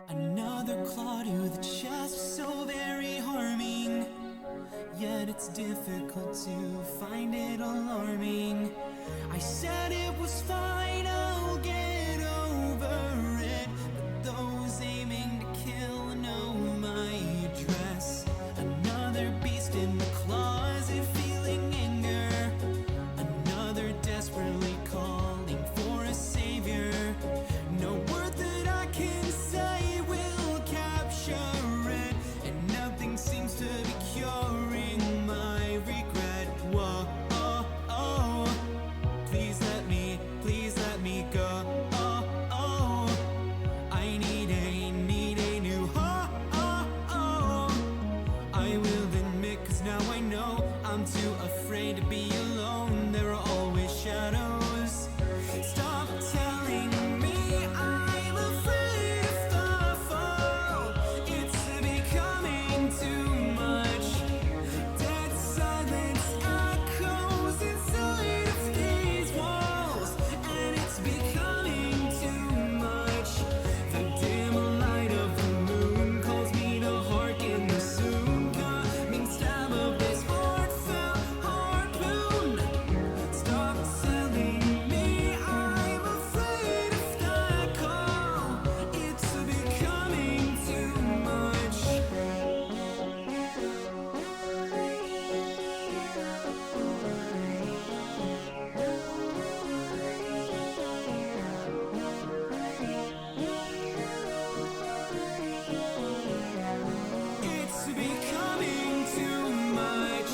Another claw to the chest, so very harming. Yet it's difficult to find it alarming. I said it was fine, I'll get over it. But those aiming to kill know my address. Another beast in the closet feeling anger. Another desperately calling for a savior. No word that I can say will capture it, and nothing seems to be curing my regret. Whoa, oh, oh. Please let me go. Oh, oh. I need a new I will admit, 'cause now I know I'm too afraid to be alone. There are always shadows. Stop telling me I'm afraid of the fall. It's becoming too much. Dead silence echoes inside of these walls, and it's becoming too much. The dim light of the moon calls me to hearken the soon coming stab of this heartfelt harpoon. Stop telling me I'm afraid of that call. It's becoming too much. It's becoming too much.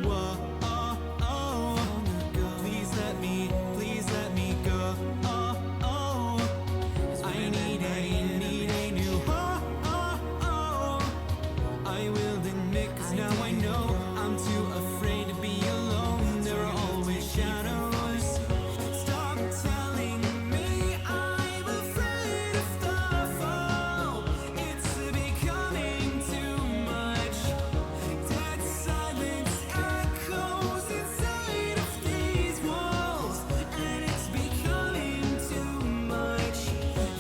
Whoa, oh, oh. Please let me go. Oh, oh. I need a new I will admit, 'cause now I know I'm too afraid to be alone. There are always shadows. Stop telling me I'm afraid of the fall. It's becoming too much. Dead silence echoes inside of these walls, and it's becoming too much.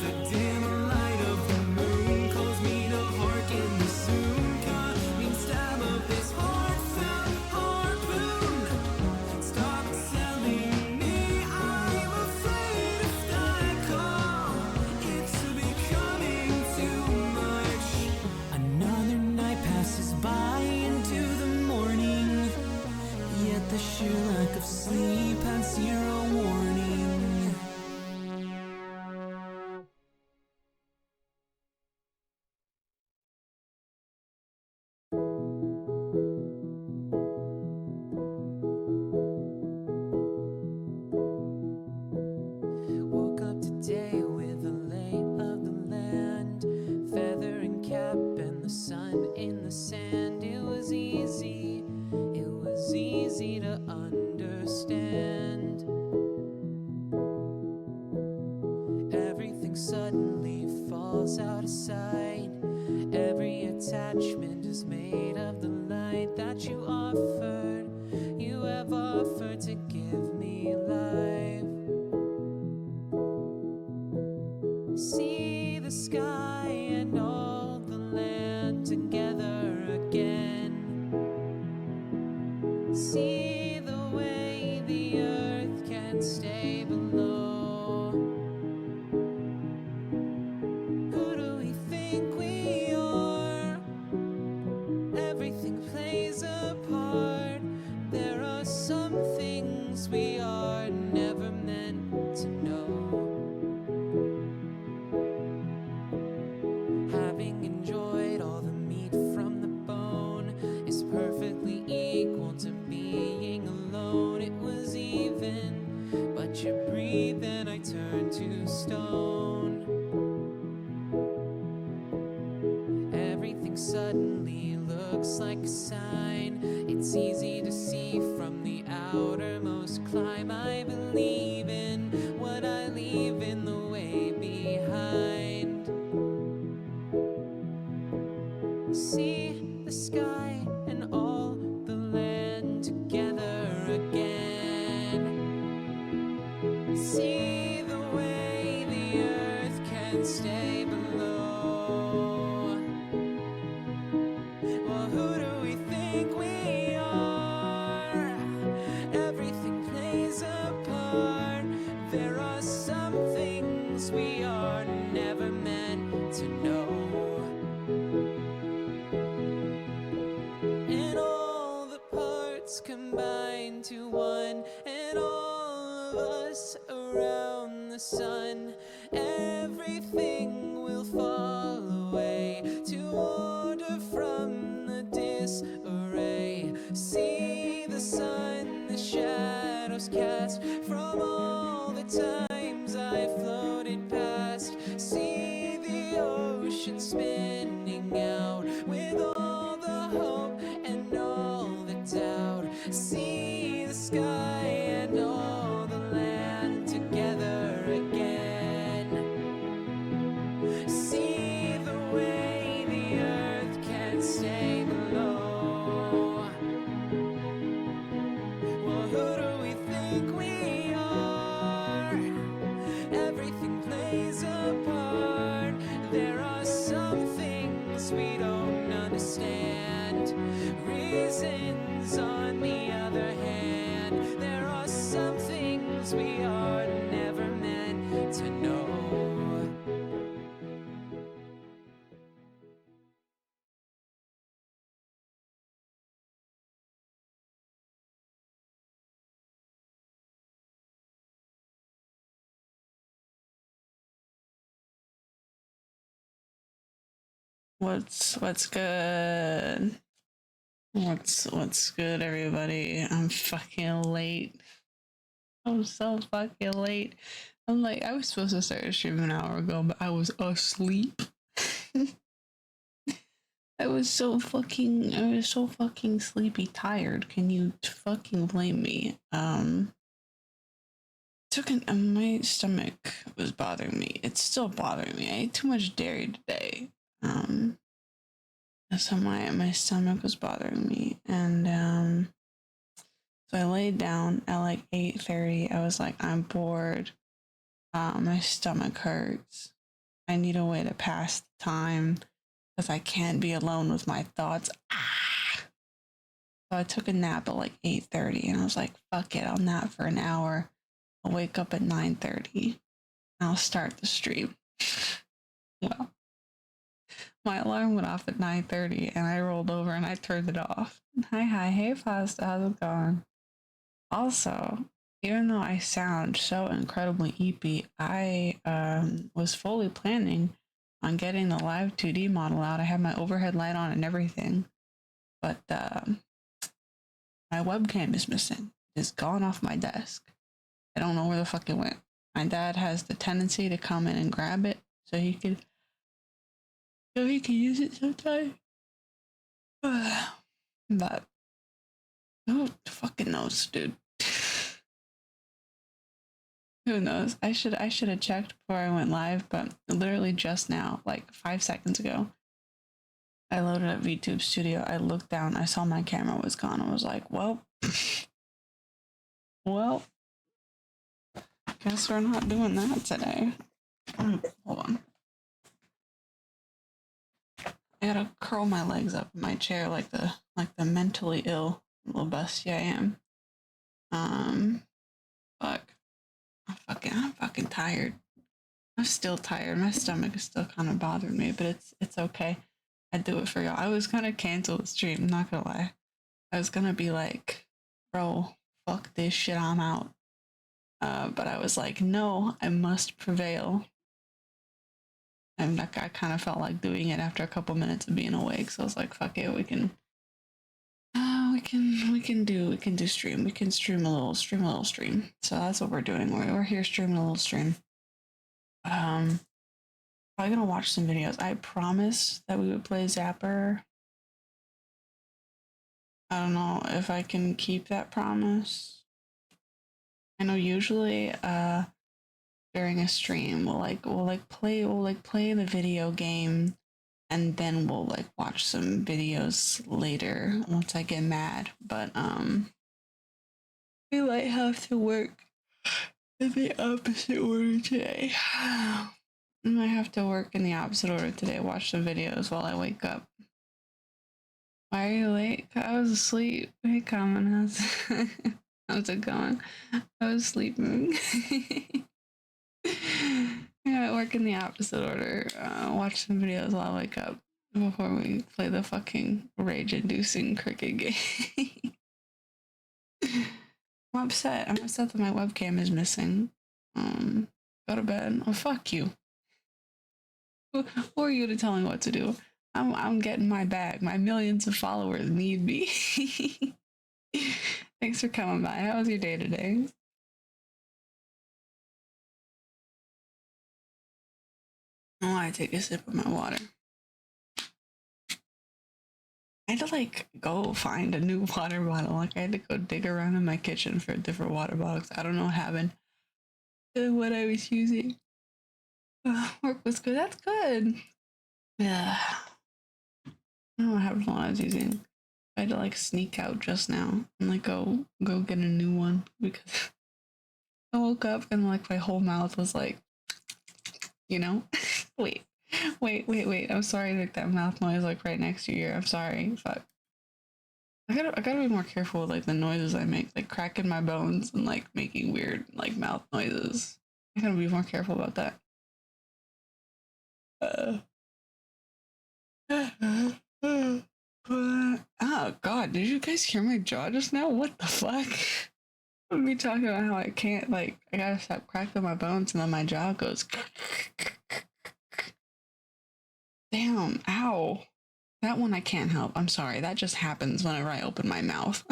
The dim light of the moon calls me to hearken the soon coming stab of this heartfelt harpoon. Stop telling me I'm afraid of that call. It's becoming too much. Another night passes by into the morning, yet the sheer lack of sleep had zero warning. Woke up today with the lay of the land, feather and cap and the sun in the sand. It was easy to understand. Everything suddenly falls out of sight. Every attachment is made of the light that you have offered to give me life. See the sky and all the land together again. See the way the earth can stay below. Who do we think we are? Everything plays a part. There are some things we are never meant to know. Having enjoyed all the meat from the bone is perfectly equal to being alone. It was even, but you breathe and I turn to stone. Everything suddenly looks like a sign. It's easy to see from the outermost climb. I believe in what I leave in the way behind. can stay below. Well, who do we think we are? Everything plays a part. There are some things we are never meant to know. And all the parts combine to one, and all of us around the sun. Everything will fall away to order from the disarray. See the sun, the shadows cast from all the times I floated past. See the ocean spinning out with all the hope and all the doubt. See the sky and all the land together again. See the way the earth can stay below. Well, who do we think we are? Everything plays a part. There are some things we don't understand. Reasons, on the other hand, there are some things we are never meant to know. What's good? What's good, everybody? I'm fucking late. I'm so fucking late. I'm like, I was supposed to start a stream an hour ago, but I was asleep. I was so fucking sleepy tired. Can you fucking blame me? My stomach was bothering me. It's still bothering me. I ate too much dairy today. So my stomach was bothering me, and so I laid down at like 8:30. I was like, I'm bored. My stomach hurts. I need a way to pass the time because I can't be alone with my thoughts. So I took a nap at like 8:30, and I was like, fuck it, I'll nap for an hour. I'll wake up at 9:30. And I'll start the stream. Well, my alarm went off at 9:30, and I rolled over and I turned it off. Hi, hey, Pasta, how's it going? Also, even though I sound so incredibly eepy, I was fully planning on getting the live 2D model out. I had my overhead light on and everything, but my webcam is missing. It's gone off my desk. I don't know where the fuck it went. My dad has the tendency to come in and grab it so he could use it sometime. But who fucking knows, dude? Who knows? I should have checked before I went live, but literally just now, like 5 seconds ago, I loaded up VTube Studio. I looked down, I saw my camera was gone. I was like, well, guess we're not doing that today. Hold on. I gotta curl my legs up in my chair like the mentally ill little bestie I am. Fuck. I'm fucking tired. I'm still tired. My stomach is still kind of bothering me, but it's okay. I do it for y'all. I was gonna cancel the stream, not gonna lie. I was gonna be like, bro, fuck this shit, I'm out. But I was like, no, I must prevail. And that guy kind of felt like doing it after a couple minutes of being awake. So I was like, fuck it, we can do stream. We can stream a little stream. So that's what we're doing. We're here streaming a little stream. Probably gonna watch some videos. I promised that we would play Zapper. I don't know if I can keep that promise. I know usually during a stream we'll play the video game, and then we'll like watch some videos later once I get mad. But we might have to work in the opposite order today. I might have to work in the opposite order today. Watch some videos while I wake up. Why are you late? I was asleep. Hey, Common, how's it going? I was sleeping. Yeah, I work in the opposite order. Watch some videos while I wake up before we play the fucking rage-inducing cricket game. I'm upset. I'm upset that my webcam is missing. Go to bed. Oh, fuck you. Who are you to tell me what to do? I'm getting my bag. My millions of followers need me. Thanks for coming by. How was your day today? Oh, I take a sip of my water. I had to like go find a new water bottle. Like I had to go dig around in my kitchen for different water bottles. I don't know what happened to what I was using. Work was good. That's good. Yeah. I don't know what happened to what I was using. I had to like sneak out just now and like go get a new one because I woke up and like my whole mouth was like, you know, wait, wait. I'm sorry, like that mouth noise like right next to your ear. I'm sorry. Fuck. I gotta be more careful with like the noises I make, like cracking my bones and like making weird like mouth noises. I gotta be more careful about that. Uh, oh God, did you guys hear my jaw just now? What the fuck? I'd be talking about how I can't like I gotta stop cracking my bones and then my jaw goes. Damn! Ow! That one I can't help. I'm sorry. That just happens whenever I open my mouth.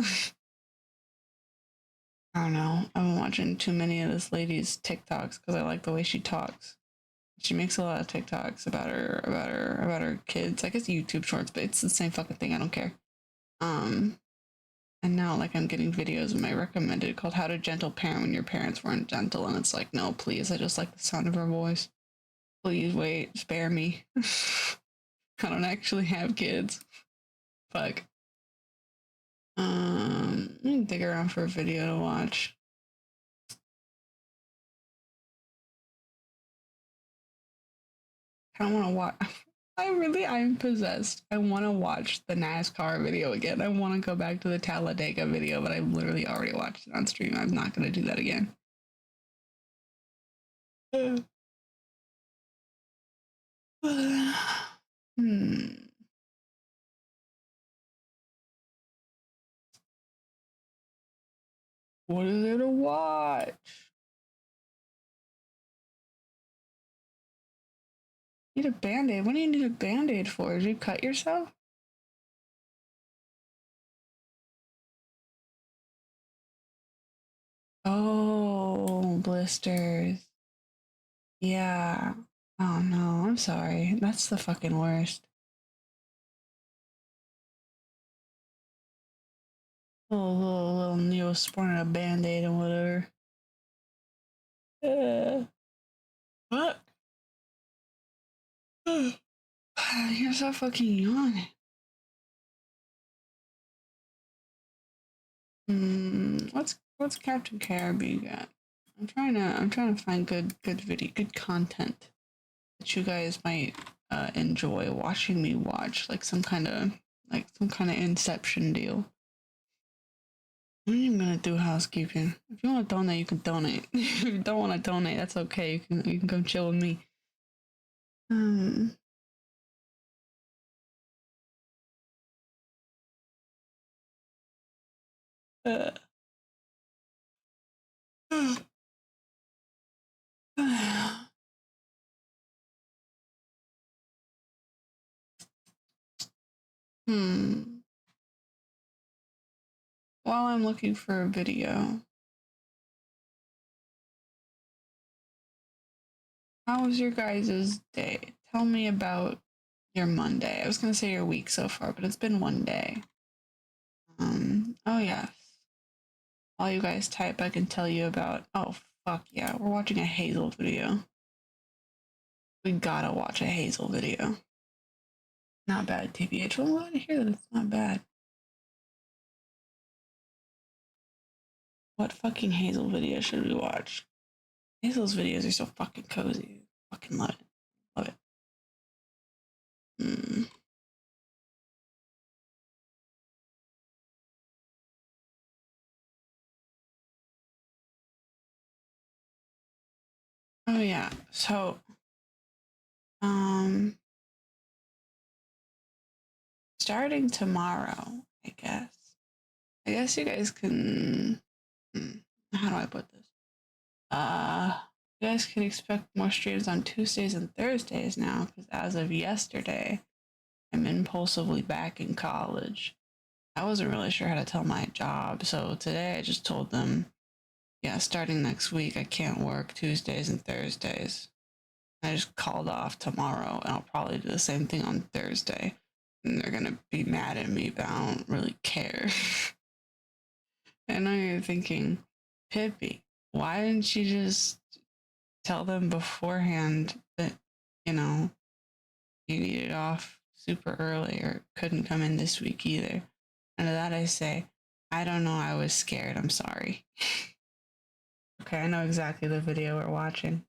I don't know. I've been watching too many of this lady's TikToks because I like the way she talks. She makes a lot of TikToks about her kids. I guess YouTube Shorts, but it's the same fucking thing. I don't care. Um, and now like I'm getting videos of my recommended called "How to Gentle Parent When Your Parents Weren't Gentle," and it's like, no, please. I just like the sound of her voice. Please wait, spare me. I don't actually have kids. Fuck. Let me dig around for a video to watch. I don't want to watch. I'm possessed. I want to watch the NASCAR video again. I want to go back to the Talladega video, but I literally already watched it on stream. I'm not going to do that again. Hmm. What is there to watch? Need a band-aid. What do you need a band-aid for? Did you cut yourself? Oh, blisters. Yeah. Oh no, I'm sorry. That's the fucking worst. Little Neosporin and a band-aid and whatever. What? You're so fucking yawning. What's Captain Caribou got? I'm trying to find good content that you guys might enjoy watching me watch, like some kind of Inception deal. I'm not even gonna do housekeeping. If you want to donate, you can donate. If you don't want to donate, that's okay. You can come chill with me. Um. Uh, hmm. While I'm looking for a video, how was your guys' day? Tell me about your Monday. I was gonna say your week so far, but it's been one day. Oh yes. While you guys type, I can tell you about. Oh fuck yeah, we're watching a Hazel video. We gotta watch a Hazel video. Not bad, TBH. Well, I'm glad to hear that it's not bad. What fucking Hazel video should we watch? Hazel's videos are so fucking cozy. Fucking love it. Hmm. Oh yeah. So um starting tomorrow, I guess. I guess you guys can how do I put this? You guys can expect more streams on Tuesdays and Thursdays now because as of yesterday, I'm impulsively back in college. I wasn't really sure how to tell my job, so today I just told them, yeah, starting next week, I can't work Tuesdays and Thursdays. I just called off tomorrow, and I'll probably do the same thing on Thursday. And they're gonna be mad at me, but I don't really care. I know you're thinking, Pippi, why didn't you just tell them beforehand that, you know, you needed off super early or couldn't come in this week either? And to that I say, I don't know, I was scared, I'm sorry. Okay, I know exactly the video we're watching.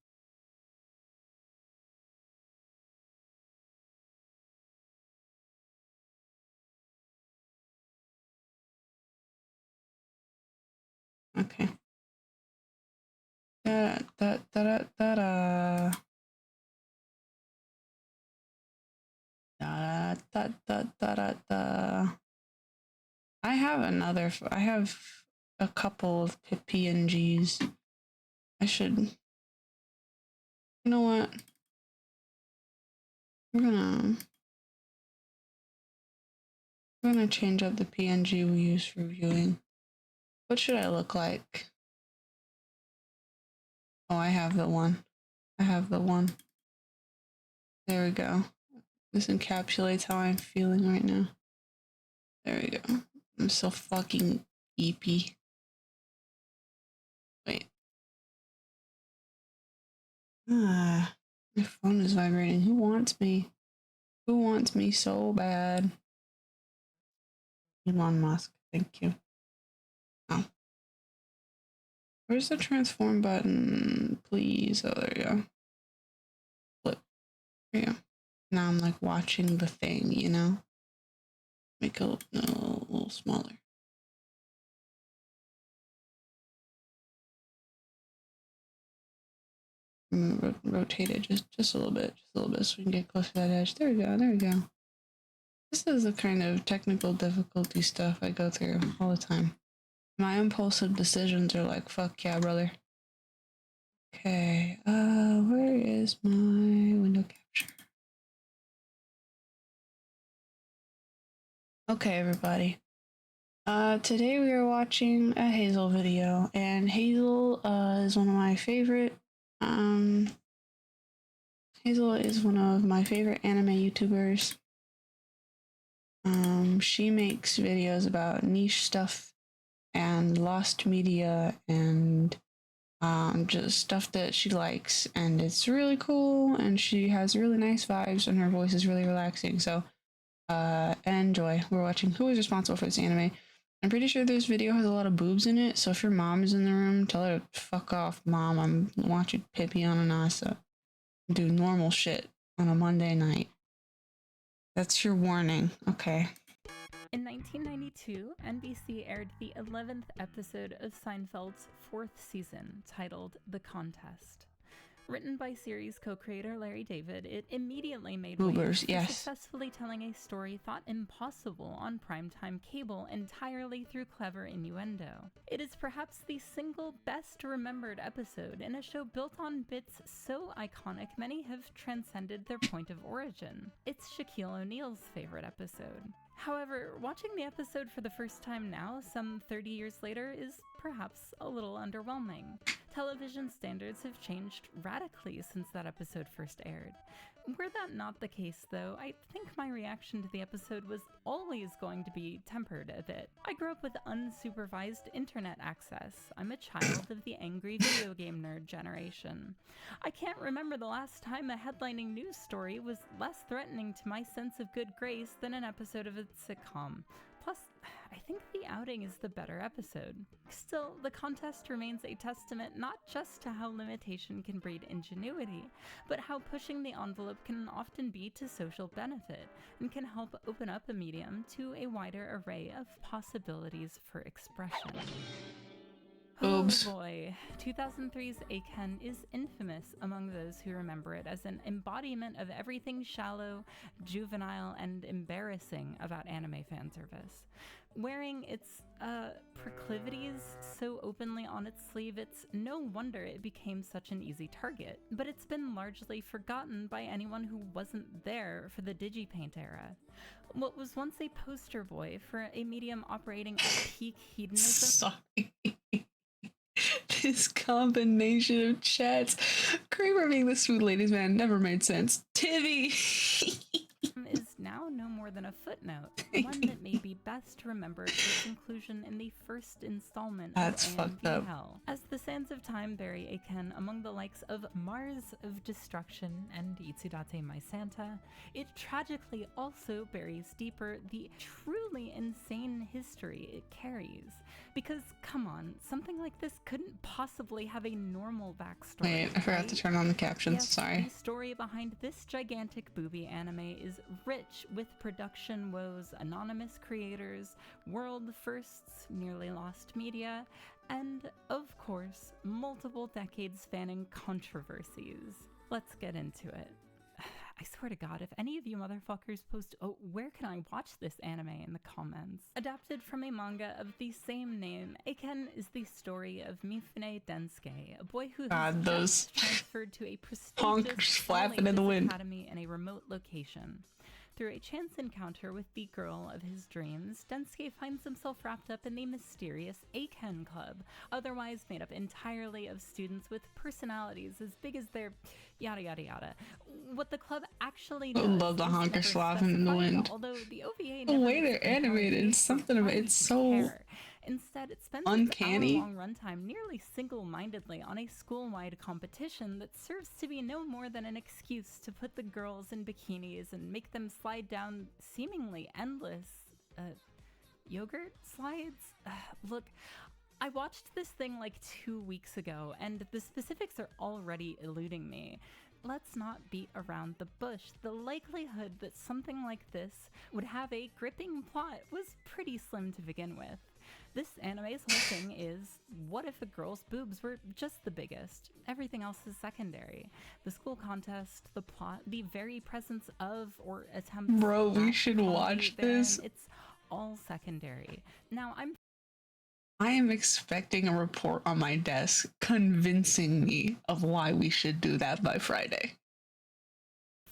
Okay. Da da da da da da. Da da da da da da. I have a couple of PNGs. I should, you know what? I'm gonna change up the PNG we use for viewing. What should I look like? Oh, I have the one. I have the one. There we go. This encapsulates how I'm feeling right now. There we go. I'm so fucking eepy. Wait. Ah, my phone is vibrating. Who wants me? Who wants me so bad? Elon Musk. Thank you. Oh. Where's the transform button? Please. Oh, there you go. Flip. There you go. Now I'm like watching the thing, you know? Make it a little smaller. Rotate it just a little bit, so we can get close to that edge. There we go. There we go. This is the kind of technical difficulty stuff I go through all the time. My impulsive decisions are like, fuck yeah, brother. Okay, where is my window capture? Okay, everybody. Today we are watching a Hazel video, and Hazel, is one of my favorite, Hazel is one of my favorite anime YouTubers. She makes videos about niche stuff and lost media and just stuff that she likes, and it's really cool. And she has really nice vibes, and her voice is really relaxing. So, enjoy. We're watching Who is responsible for this anime. I'm pretty sure this video has a lot of boobs in it. So if your mom is in the room, tell her to fuck off, mom. I'm watching Pippi on Anasa do normal shit on a Monday night. That's your warning. Okay. In 1992, NBC aired the 11th episode of Seinfeld's fourth season, titled The Contest. Written by series co-creator Larry David, it immediately made waves, yes. successfully telling a story thought impossible on primetime cable entirely through clever innuendo. It is perhaps the single best remembered episode in a show built on bits so iconic many have transcended their point of origin. It's Shaquille O'Neal's favorite episode. However, watching the episode for the first time now, some 30 years later, is perhaps a little underwhelming. Television standards have changed radically since that episode first aired. Were that not the case, though, I think my reaction to the episode was always going to be tempered a bit. I grew up with unsupervised internet access. I'm a child of the angry video game nerd generation. I can't remember the last time a headlining news story was less threatening to my sense of good grace than an episode of a sitcom. Plus, I think The Outing is the better episode. Still, the contest remains a testament not just to how limitation can breed ingenuity, but how pushing the envelope can often be to social benefit and can help open up a medium to a wider array of possibilities for expression. Boobs. Oh boy, 2003's Aiken is infamous among those who remember it as an embodiment of everything shallow, juvenile, and embarrassing about anime fan service. Wearing its proclivities so openly on its sleeve, it's no wonder it became such an easy target, but it's been largely forgotten by anyone who wasn't there for the Digipaint era. What was once a poster boy for a medium operating at peak hedonism. Sorry. This combination of chats. Kramer being the sweet ladies man never made sense. Tivy! Is now no more than a footnote, one that may be best remembered for its inclusion in the first installment That's of fucked AMV up. Hell. As the sands of time bury Aiken among the likes of Mars of Destruction and Itsudate My Santa, it tragically also buries deeper the truly insane history it carries. Because, come on, something like this couldn't possibly have a normal backstory. Wait, I forgot right? to turn on the captions. Yes, Sorry. the story behind this gigantic booby anime is rich with production woes, anonymous creators, world firsts, nearly lost media, and, of course, multiple decades spanning controversies. Let's get into it. I swear to God, if any of you motherfuckers post, oh, where can I watch this anime in the comments? Adapted from a manga of the same name, Aiken is the story of Mifune Densuke, a boy who has God, those just transferred to a honkers prestigious flapping in the all-ages wind. academy in a remote location. Through a chance encounter with the girl of his dreams, Densuke finds himself wrapped up in the mysterious Aiken Club, otherwise made up entirely of students with personalities as big as their yada yada yada. What the club actually does Love the is honker never slapping in the specified, wind. although the OVA The never way makes they're compelling animated, case something for about why it's we should so care. Instead, it spends its uncanny. hour-long runtime nearly single-mindedly on a school-wide competition that serves to be no more than an excuse to put the girls in bikinis and make them slide down seemingly endless yogurt slides. Look, I watched this thing like 2 weeks ago, and the specifics are already eluding me. Let's not beat around the bush. The likelihood that something like this would have a gripping plot was pretty slim to begin with. This anime's whole thing is, what if a girl's boobs were just the biggest? Everything else is secondary. The school contest, the plot, the very presence of or attempts Bro, we at should comedy watch therein, this. it's all secondary. Now, I am expecting a report on my desk convincing me of why we should do that by Friday.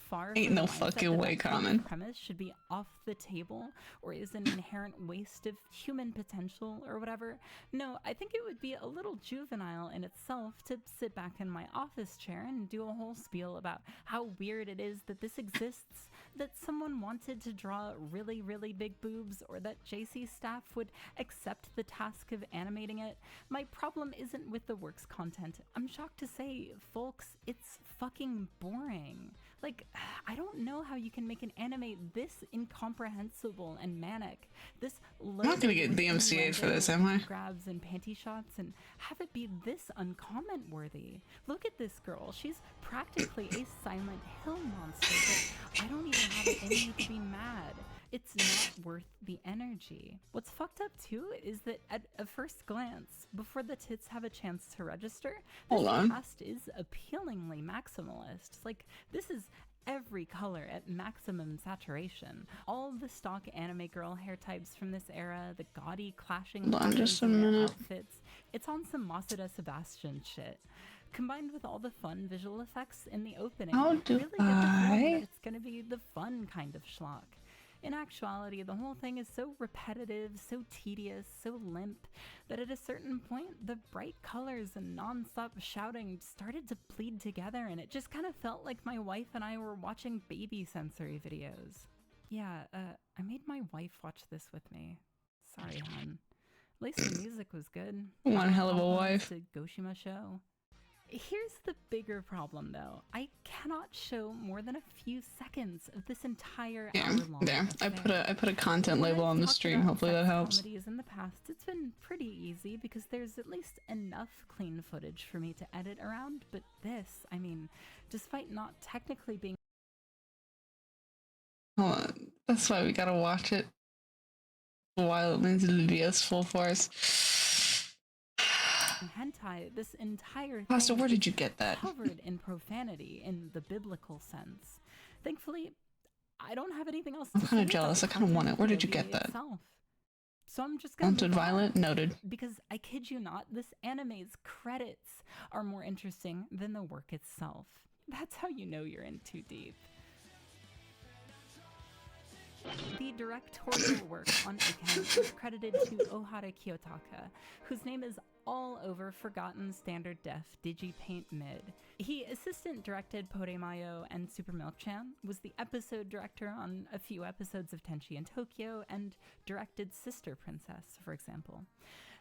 far Ain't from no the mindset fucking that way, that plot Common. premise should be off the table or is an inherent waste of human potential or whatever. No, I think it would be a little juvenile in itself to sit back in my office chair and do a whole spiel about how weird it is that this exists, that someone wanted to draw really, really big boobs, or that JC staff would accept the task of animating it. My problem isn't with the work's content. I'm shocked to say, folks, it's fucking boring. Like, I don't know how you can make an anime this incomprehensible and manic, this I'm not gonna get DMCA'd for this, am I? grabs and panty shots, and have it be this uncomment worthy. Look at this girl. She's practically a Silent Hill monster, but I don't even have it in me to be mad. It's not worth the energy. What's fucked up too is that at a first glance, before the tits have a chance to register, this Hold on. cast is appealingly maximalist. Like, this is every color at maximum saturation. All the stock anime girl hair types from this era, the gaudy clashing Hold on patterns just a in their minute. outfits. It's on some Masada Sebastian shit. Combined with all the fun visual effects in the opening, How you do really get the feeling I- that it's gonna be the fun kind of schlock. In actuality, the whole thing is so repetitive, so tedious, so limp, that at a certain point, the bright colors and non-stop shouting started to bleed together, and it just kind of felt like my wife and I were watching baby sensory videos. Yeah, I made my wife watch this with me. Sorry, hon. At least the music was good. One hell of a Compliments wife. to Goshima Show. Here's the bigger problem, though. I cannot show more than a few seconds of this entire hour-long there. affair. I put a content When label I've on the talked stream. about Hopefully that sex helps. comedies in the past, it's been pretty easy because there's at least enough clean footage for me to edit around. But this, I mean, despite not technically being Hold on. That's why we gotta watch it while it means Lydia's full force. hentai, this entire thing Pasta, where did is you get that? covered in profanity in the biblical sense. Thankfully, I don't have anything else to I'm kind say of jealous. I about kind of want content it. Where in did you the get OVA that? itself. So I'm just gonna Wanted move on, Violet? Noted. because I kid you not, this anime's credits are more interesting than the work itself. That's how you know you're in too deep. The directorial work on Iken is credited to Ohara Kiyotaka, whose name is all over forgotten standard def digipaint mid. He assistant directed Poremayo and Super Milk-chan, was the episode director on a few episodes of Tenchi in Tokyo, and directed Sister Princess, for example.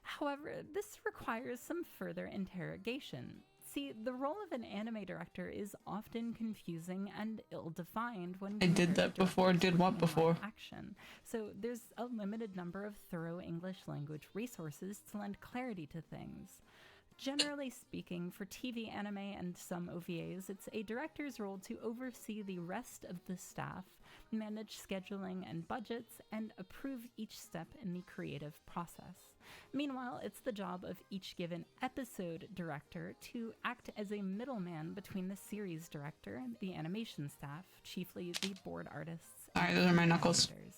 However, this requires some further interrogation. See, the role of an anime director is often confusing and ill-defined when I did compared that to before. directors Did what working in before? live action. So there's a limited number of thorough English language resources to lend clarity to things. Generally speaking, for TV anime and some OVAs, it's a director's role to oversee the rest of the staff, manage scheduling and budgets, and approve each step in the creative process. Meanwhile, it's the job of each given episode director to act as a middleman between the series director and the animation staff, chiefly the board artists. Alright, those are my knuckles. Animators.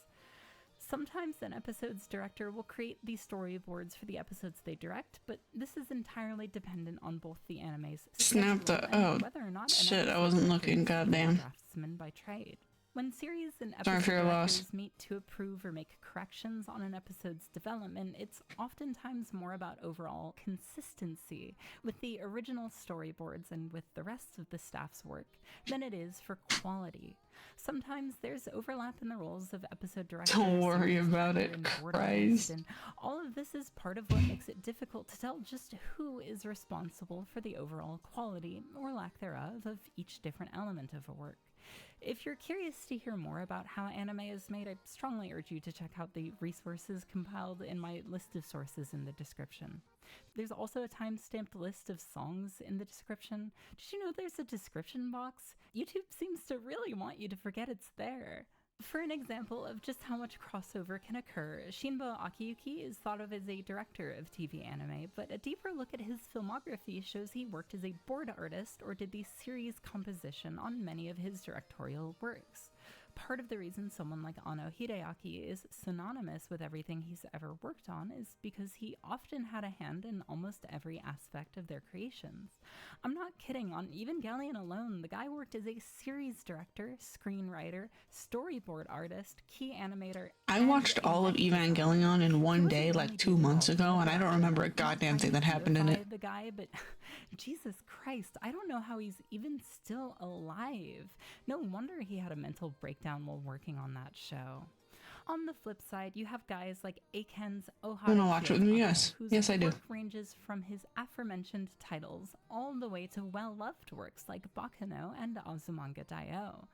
Sometimes an episode's director will create the storyboards for the episodes they direct, but this is entirely dependent on both the anime's Snap schedule the- and oh, whether or not an shit, I episode wasn't director looking, is a goddamn. draftsman by trade. When series and Sorry episode for your directors loss. meet to approve or make corrections on an episode's development, it's oftentimes more about overall consistency with the original storyboards and with the rest of the staff's work than it is for quality. Sometimes there's overlap in the roles of episode director, Don't worry series about director, it, and board artist, Christ. and all of this is part of what makes it difficult to tell just who is responsible for the overall quality, or lack thereof, of each different element of a work. If you're curious to hear more about how anime is made, I strongly urge you to check out the resources compiled in my list of sources in the description. There's also a time-stamped list of songs in the description. Did you know there's a description box? YouTube seems to really want you to forget it's there. For an example of just how much crossover can occur, Shinbo Akiyuki is thought of as a director of TV anime, but a deeper look at his filmography shows he worked as a board artist or did the series composition on many of his directorial works. Part of the reason someone like Ano Hideaki is synonymous with everything he's ever worked on is because he often had a hand in almost every aspect of their creations. I'm not kidding, on Evangelion alone, the guy worked as a series director, screenwriter, storyboard artist, key animator. I and watched all of executive designer. Evangelion in He one wasn't day, only like 2 doing months all of ago, the and I don't work. remember a I'm not goddamn trying thing to that happened in deify it. the guy, but Jesus Christ, I don't know how he's even still alive. No wonder he had a mental breakdown while working on that show. On the flip side, you have guys like Aiken's Ohara Wanna watch it with me? Kiyotaka, Yes. whose Yes, I do. work ranges from his aforementioned titles all the way to well-loved works like Bakuno and Azumanga Daioh.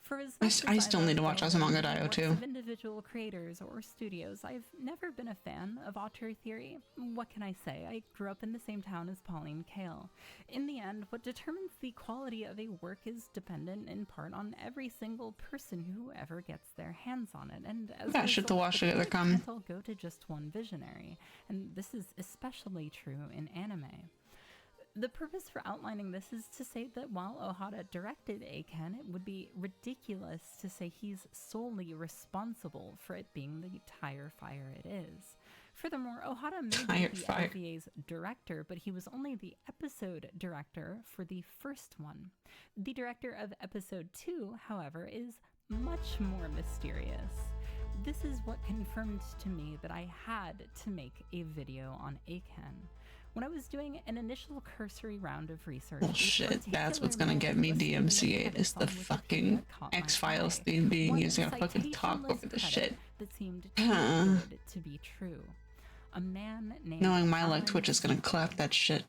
For as much I as still love need to watch the Azumanga individual Daioh, works too. of individual creators or studios, I've never been a fan of auteur theory. What can I say? I grew up in the same town as Pauline Kael. In the end, what determines the quality of a work is dependent in part on every single person who ever gets their hands on it. And as Got a shit to result, watch the together, credit come. can't all go to just one visionary. And this is especially true in anime. The purpose for outlining this is to say that while Ohara directed Aiken, it would be ridiculous to say he's solely responsible for it being the tire fire it is. Furthermore, Ohara may be the Fire. OVA's director, but he was only the episode director for the first one. The director of episode 2, however, is much more mysterious. This is what confirmed to me that I had to make a video on Aiken. When I was doing an initial cursory round of research, Well, a shit, that's what's particular gonna get me moment listed in the DMCA'd is the credits on fucking Wikipedia caught my X-Files eye. theme being One used. I gotta fucking talk citationless over this credit shit. that seemed too Huh. good to be true. A man named Knowing my Alan luck, Twitch is gonna clap that shit.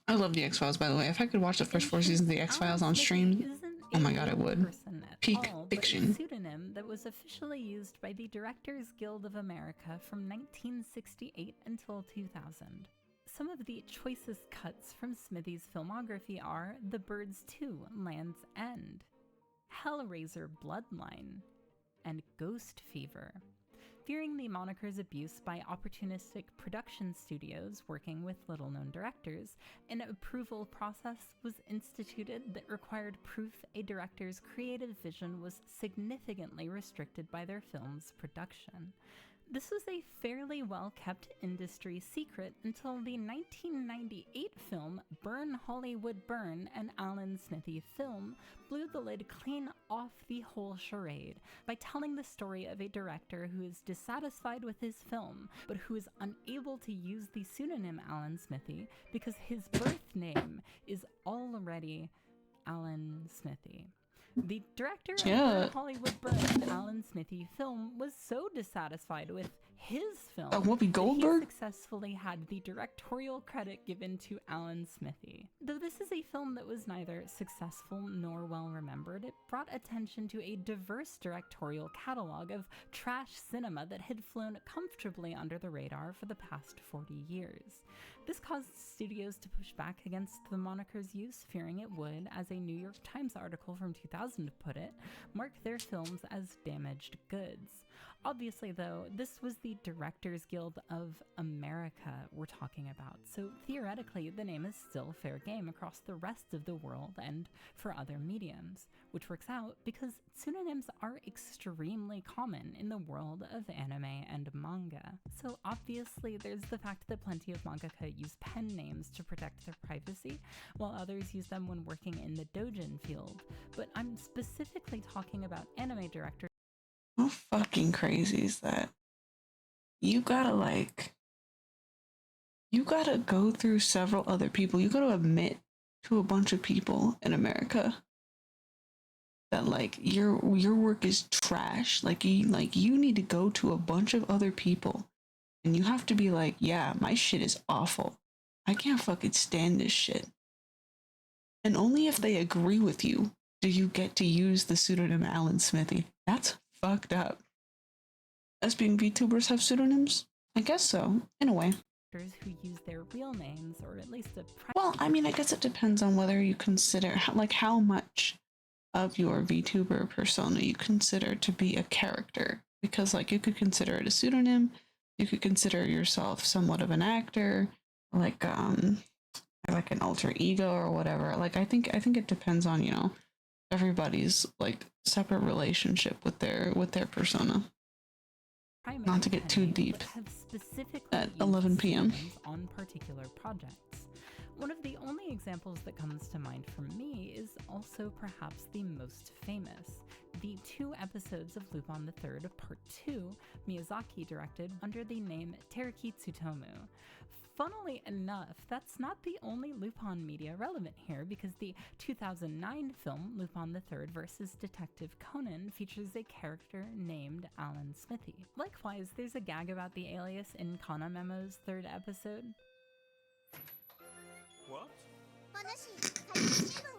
I love the X-Files, by the way. If I could watch the first 4 seasons of the X-Files on stream, oh my god, I would. Peak fiction. A pseudonym that was officially used by the Directors Guild of America from 1968 until 2000. Some of the choicest cuts from Smithy's filmography are The Birds 2, Land's End, Hellraiser Bloodline, and Ghost Fever. Fearing the moniker's abuse by opportunistic production studios working with little-known directors, an approval process was instituted that required proof a director's creative vision was significantly restricted by their film's production. This was a fairly well-kept industry secret until the 1998 film Burn Hollywood Burn, an Alan Smithy film, blew the lid clean off the whole charade by telling the story of a director who is dissatisfied with his film, but who is unable to use the pseudonym Alan Smithy because his birth name is already Alan Smithy. The director of the Hollywood Burn, Alan Smithy film, was so dissatisfied with his film Whoopi Goldberg? that he successfully had the directorial credit given to Alan Smithy. Though this is a film that was neither successful nor well remembered, it brought attention to a diverse directorial catalog of trash cinema that had flown comfortably under the radar for the past 40 years. This caused studios to push back against the moniker's use, fearing it would, as a New York Times article from 2000 put it, mark their films as damaged goods. Obviously, though, this was the Directors Guild of America we're talking about, so theoretically the name is still fair game across the rest of the world and for other mediums, which works out because pseudonyms are extremely common in the world of anime and manga. So obviously there's the fact that plenty of mangaka use pen names to protect their privacy, while others use them when working in the doujin field, but I'm specifically talking about anime directors. How fucking crazy is that? You gotta go through several other people. You gotta admit to a bunch of people in America that like your work is trash. Like you need to go to a bunch of other people and you have to be like, yeah, my shit is awful. I can't fucking stand this shit. And only if they agree with you do you get to use the pseudonym Alan Smithy. That's fucked up. Lesbian VTubers have pseudonyms? I guess so, in a way. Who use their real names, or at least a well, I mean, I guess it depends on whether you consider how much of your VTuber persona you consider to be a character, because like you could consider it a pseudonym, you could consider yourself somewhat of an actor, like an alter ego or whatever. Like I think it depends on, you know, everybody's like separate relationship with their persona. Not to get too deep at 11 p.m. on particular projects. One of the only examples that comes to mind for me is also perhaps the most famous. The 2 episodes of Lupin the Third Part 2, Miyazaki directed under the name Teruki Tsutomu. Funnily enough, that's not the only Lupin media relevant here, because the 2009 film Lupin the Third vs. Detective Conan features a character named Alan Smithy. Likewise, there's a gag about the alias in Kana Memo's 3rd episode. What?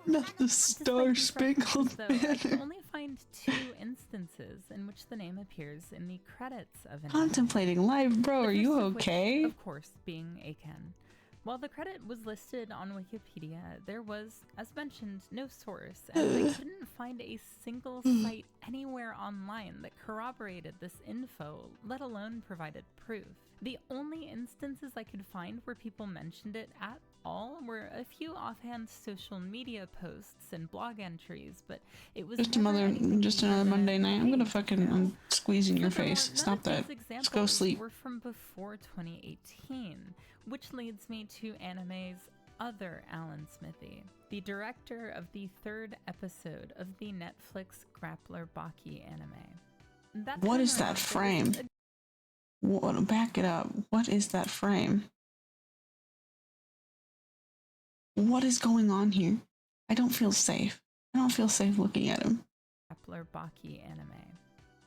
Not the Star-Spangled Banner. I can only find 2 instances in which the name appears in the credits of an Contemplating live, bro. Are you okay? Of course, being Aiken. While the credit was listed on Wikipedia, there was, as mentioned, no source, and I couldn't find a single site anywhere online that corroborated this info, let alone provided proof. The only instances I could find where people mentioned it at all were a few offhand social media posts and blog entries, but it was just another Monday night. I'm squeezing your face. Stop that. Let's go sleep. Were from before 2018, which leads me to anime's other Alan Smithy, the director of the 3rd episode of the Netflix Grappler Baki anime. What is that frame? Back it up. What is that frame? What is going on here? I don't feel safe. I don't feel safe looking at him. Grappler Baki anime.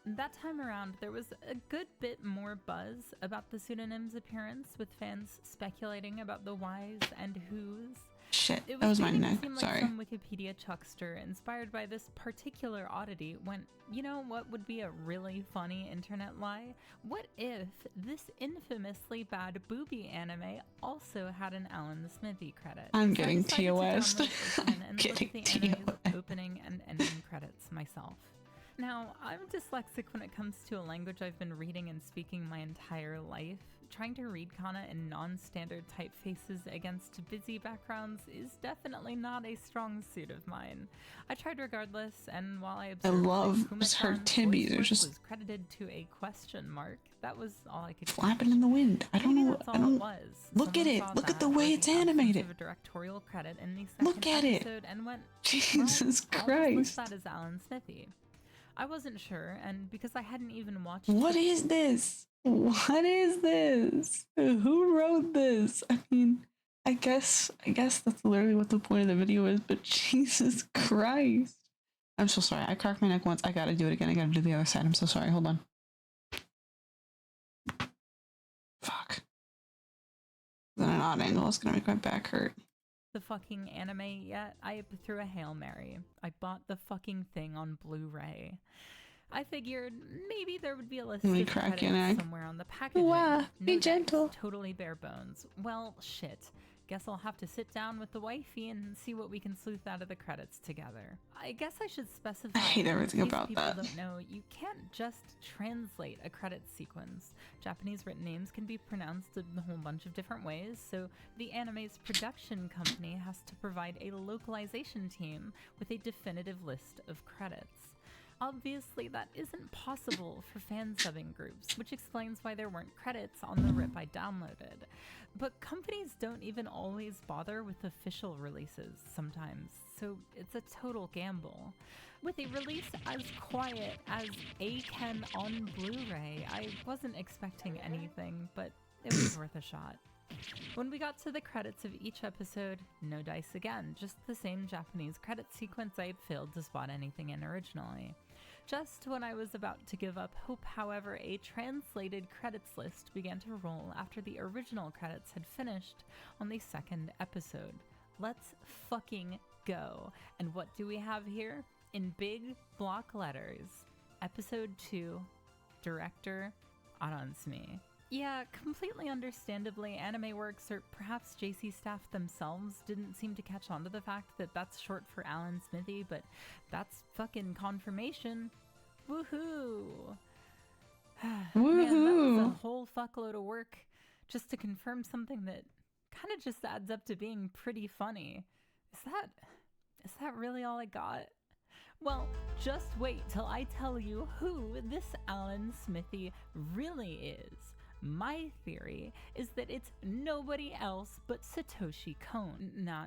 That time around, there was a good bit more buzz about the pseudonym's appearance, with fans speculating about the whys and whos. Shit, It that was my beginning to neck. seem like Sorry. some Wikipedia chuckster inspired by this particular oddity went, you know what would be a really funny internet lie? What if this infamously bad booby anime also had an Alan Smithy credit? I'm So I getting decided to TOS. download Open and look at the Getting anime's TOS. opening and ending credits myself. Now, I'm dyslexic when it comes to a language I've been reading and speaking my entire life. Trying to read kana in non-standard typefaces against busy backgrounds is definitely not a strong suit of mine. I tried regardless, and while I observed love that her Kumatan's tibbies voice are work just was credited to a question mark, that was all I could flapping catch. in the wind. I don't Maybe know. that's I all it don't was. look at Someone it. saw Look at the that way or it's the absence animated. of a directorial credit in the Look second at it. episode and went, Jesus well, I'll just Christ. list that as Alan Smithy. I wasn't sure, and because I hadn't even watched What is this? What is this? Who wrote this? I mean, I guess that's literally what the point of the video is, but Jesus Christ. I'm so sorry. I cracked my neck once. I gotta do it again. I gotta do the other side. I'm so sorry. Hold on. Fuck. Then an odd angle is gonna make my back hurt. the fucking anime yet, I threw a Hail Mary. I bought the fucking thing on Blu-ray. I figured maybe there would be a list Let me of crack your credits neck. somewhere on the packaging. Wow, be No dice, gentle. totally bare bones. Well, shit. Guess I'll have to sit down with the wifey and see what we can sleuth out of the credits together. I guess I should specify. I hate everything in case about people that. don't know, you can't just translate a credit sequence. Japanese written names can be pronounced a whole bunch of different ways, so the anime's production company has to provide a localization team with a definitive list of credits. Obviously, that isn't possible for fan subbing groups, which explains why there weren't credits on the rip I downloaded. But companies don't even always bother with official releases sometimes, so it's a total gamble. With a release as quiet as Aiken on Blu-ray, I wasn't expecting anything, but it was worth a shot. When we got to the credits of each episode, no dice again, just the same Japanese credit sequence I had failed to spot anything in originally. Just when I was about to give up hope, however, a translated credits list began to roll after the original credits had finished on the second episode. Let's fucking go. And what do we have here? In big block letters, Episode 2, Director, Aransmi. Yeah, completely understandably, Anime Works or perhaps JC staff themselves didn't seem to catch on to the fact that that's short for Alan Smithy, but that's fucking confirmation. Woohoo! Man, that was a whole fuckload of work just to confirm something that kind of just adds up to being pretty funny. Is that really all I got? Well, just wait till I tell you who this Alan Smithy really is. My theory is that it's nobody else but Satoshi Kon. No.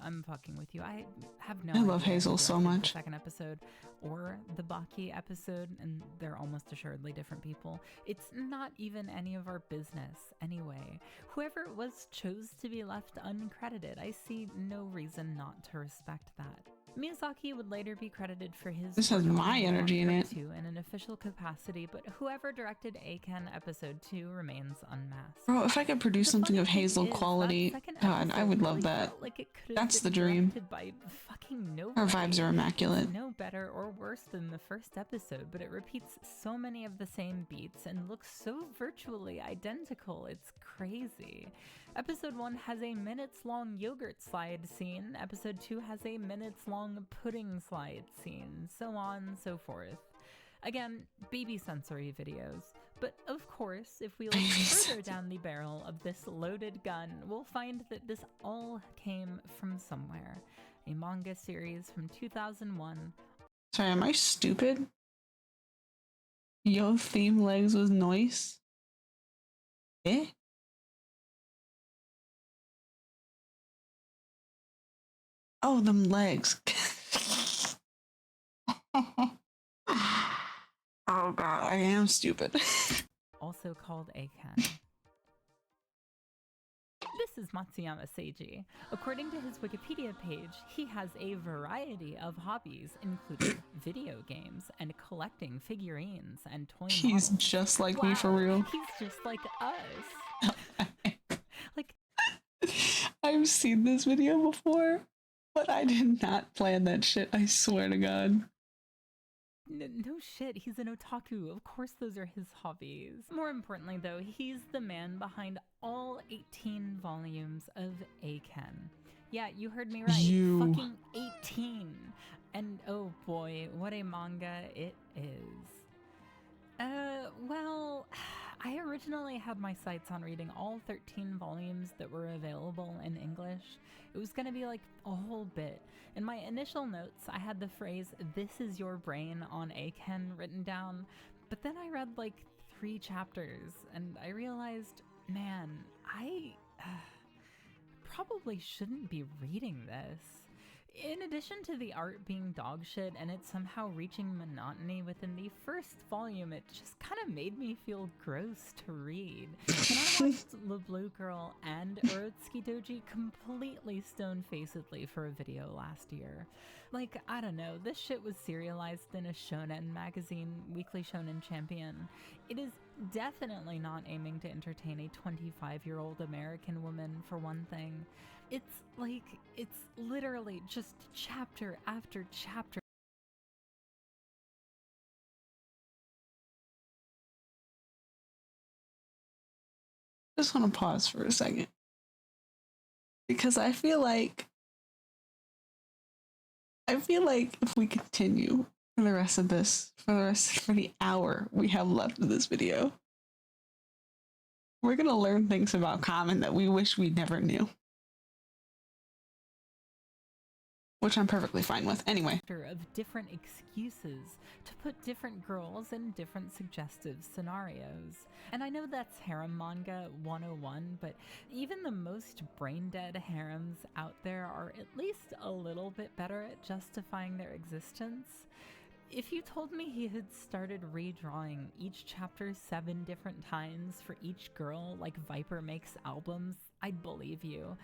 I'm fucking with you. I have no idea. I love Hazel who so directed much. The second episode or the Baki episode, and they're almost assuredly different people. It's not even any of our business anyway. Whoever it was chose to be left uncredited. I see no reason not to respect that. Miyazaki would later be credited for his This has work on my energy in it. 2 in an official capacity, but whoever directed Aiken Episode 2 remains unmasked. Bro, if I could produce The something funny of thing Hazel is, quality, that second God, I episode would love really that. felt like it could have That's been the dream. directed by fucking nobody. Her vibes are immaculate. It's no better or worse than the first episode, but it repeats so many of the same beats and looks so virtually identical. It's crazy. Episode 1 has a minutes-long yogurt slide scene. Episode 2 has a minutes-long pudding slide scene. So on, so forth. Again, baby sensory videos. But of course, if we look further down the barrel of this loaded gun, we'll find that this all came from somewhere. A manga series from 2001. Sorry, am I stupid? Yo theme legs with noise? Eh? Oh, them legs. Oh god, I am stupid. Also called Aiken. This is Matsuyama Seiji. According to his Wikipedia page, he has a variety of hobbies, including video games and collecting figurines and toy He's models. just like me for Wow, real. He's just like us. Like, I've seen this video before, but I did not plan that shit. I swear to God. No shit, he's an otaku. Of course those are his hobbies. More importantly though, he's the man behind all 18 volumes of Aiken. Yeah, you heard me right. You. Fucking 18. And oh boy, what a manga it is. Well, I originally had my sights on reading all 13 volumes that were available in English. It was gonna be like a whole bit. In my initial notes, I had the phrase, "This is your brain" on Aiken written down, but then I read like 3 chapters and I realized, man, I probably shouldn't be reading this. In addition to the art being dog shit and it somehow reaching monotony within the first volume, it just kind of made me feel gross to read. And I watched The Blue Girl and Urotsuki Doji completely stone-facedly for a video last year. Like, I don't know, this shit was serialized in a shonen magazine, Weekly Shonen Champion. It is definitely not aiming to entertain a 25-year-old American woman, for one thing. It's literally just chapter after chapter. Just want to pause for a second. Because I feel like if we continue for the rest of this, for the hour we have left of this video, we're going to learn things about Common that we wish we never knew. Which I'm perfectly fine with. Anyway. Of different excuses to put different girls in different suggestive scenarios. And I know that's harem manga 101, but even the most brain-dead harems out there are at least a little bit better at justifying their existence. If you told me he had started redrawing each chapter 7 different times for each girl like Viper makes albums, I'd believe you.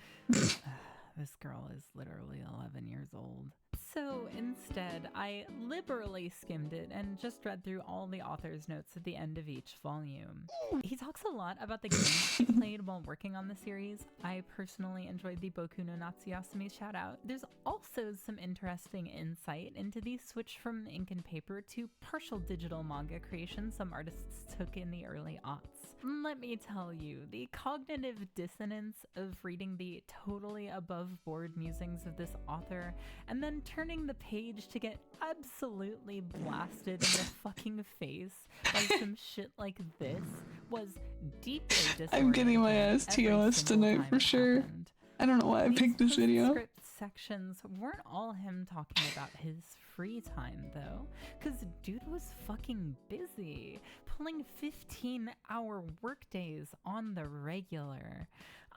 This girl is literally 11 years old. So instead, I liberally skimmed it and just read through all the author's notes at the end of each volume. He talks a lot about the games he played while working on the series. I personally enjoyed the Boku no Natsuyasumi shoutout. There's also some interesting insight into the switch from ink and paper to partial digital manga creation some artists took in the early aughts. Let me tell you, the cognitive dissonance of reading the totally above-board musings of this author and then turning the page to get absolutely blasted in the fucking face by some shit like this was deeply disorienting. I'm getting my ass TOS tonight for sure. I don't know why I picked this video. Script sections weren't all him talking about his free time though, because dude was fucking busy, pulling 15-hour workdays on the regular.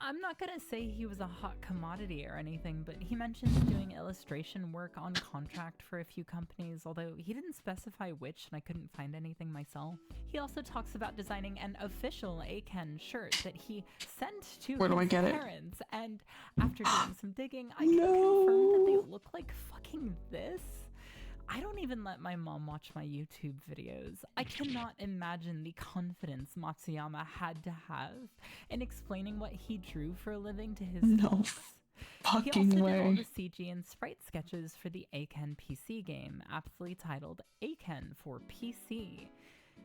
I'm not gonna say he was a hot commodity or anything, but he mentions doing illustration work on contract for a few companies, although he didn't specify which and I couldn't find anything myself. He also talks about designing an official Aiken shirt that he sent to his parents, and after doing some digging, I can confirm that they look like fucking this. I don't even let my mom watch my YouTube videos. I cannot imagine the confidence Matsuyama had to have in explaining what he drew for a living to his folks. Fucking he also way. did all the CG and sprite sketches for the Aiken PC game, aptly titled Aiken for PC.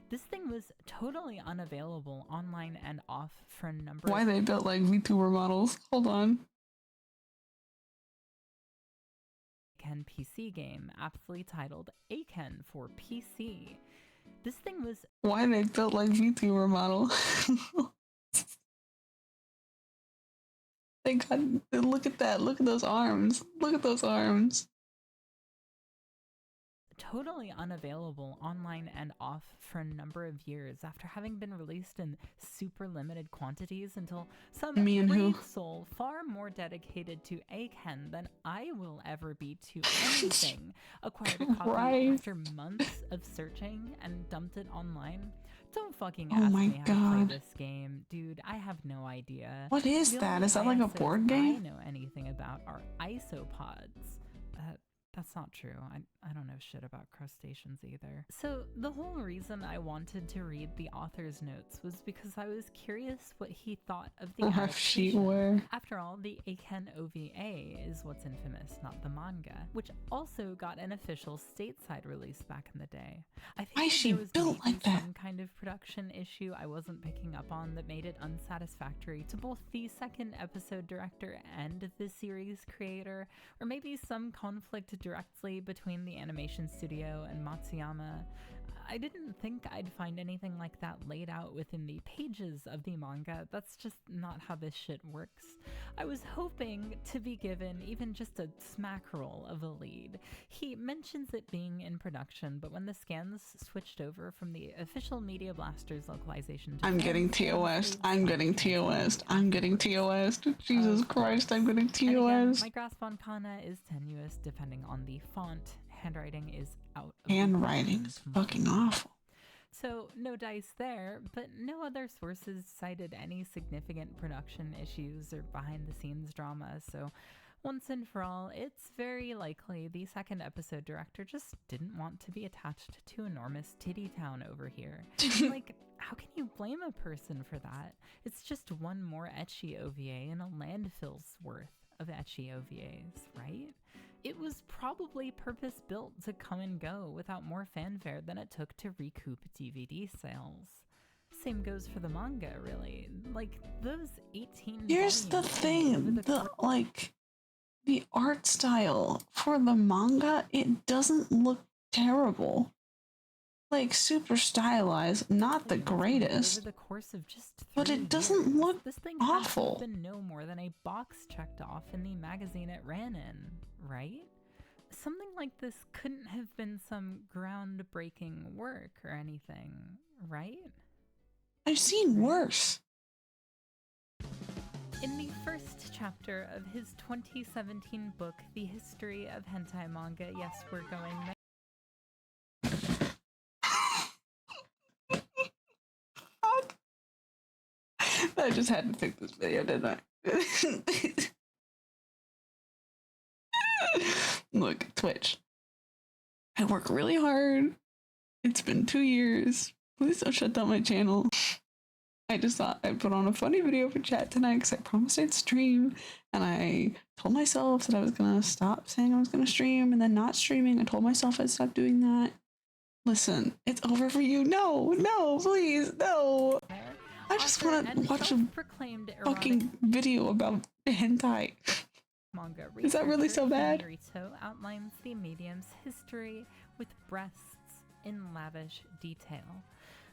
This thing was totally unavailable online and off for a number Why they built like VTuber models? Hold on. Aiken PC game, aptly titled Aiken for PC. This thing was... Why they built like VTuber model? Thank God. Look at that. Look at those arms. Look at those arms. Totally unavailable online and off for a number of years after having been released in super limited quantities until some brave soul far more dedicated to Aiken than I will ever be to anything acquired a copy after months of searching and dumped it online. Don't fucking ask me how to play this game, dude. I have no idea. What is that? Is that like a board game? I know anything about are isopods. That's That's not true. I don't know shit about crustaceans either. So, the whole reason I wanted to read the author's notes was because I was curious what he thought of the Rough sheet adaptation. wear. After all, the Eiken OVA is what's infamous, not the manga, which also got an official stateside release back in the day. I think Why is that she there was built maybe like that? some kind of production issue I wasn't picking up on that made it unsatisfactory to both the second episode director and the series creator, or maybe some conflict directly between the animation studio and Matsuyama. I didn't think I'd find anything like that laid out within the pages of the manga. That's just not how this shit works. I was hoping to be given even just a smack roll of a lead. He mentions it being in production, but when the scans switched over from the official Media Blasters localization to I'm getting TOS. I'm getting TOS. I'm getting TOS. Jesus Christ, I'm getting And again, TOS. my grasp on kana is tenuous depending on the font. Handwriting is out of the Handwriting question is mark. fucking awful. So, no dice there, but no other sources cited any significant production issues or behind the scenes drama, so once and for all, it's very likely the second episode director just didn't want to be attached to enormous titty town over here. Like, how can you blame a person for that? It's just one more ecchi OVA and a landfill's worth of ecchi OVAs, right? It was probably purpose-built to come and go without more fanfare than it took to recoup DVD sales. Same goes for the manga, really. Like, those 18 Here's the volumes thing, over the art style for the manga, it doesn't look terrible. Like, super stylized, not the greatest, over the course of just 3 but it doesn't years. look This thing had to awful. have been no more than a box checked off in the magazine it ran in, right? Something like this couldn't have been some groundbreaking work or anything, right? I've seen worse. In the first chapter of his 2017 book, The History of Hentai Manga, yes, we're going there. I just had to pick this video, didn't I? Look, Twitch. I work really hard. It's been 2 years. Please don't shut down my channel. I just thought I'd put on a funny video for chat tonight because I promised I'd stream. And I told myself that I was going to stop saying I was going to stream and then not streaming. I told myself I'd stop doing that. Listen, it's over for you. No, please, no. I just want to watch a fucking video about hentai. Manga Is that really so bad? Narito outlines the medium's history with breasts in lavish detail.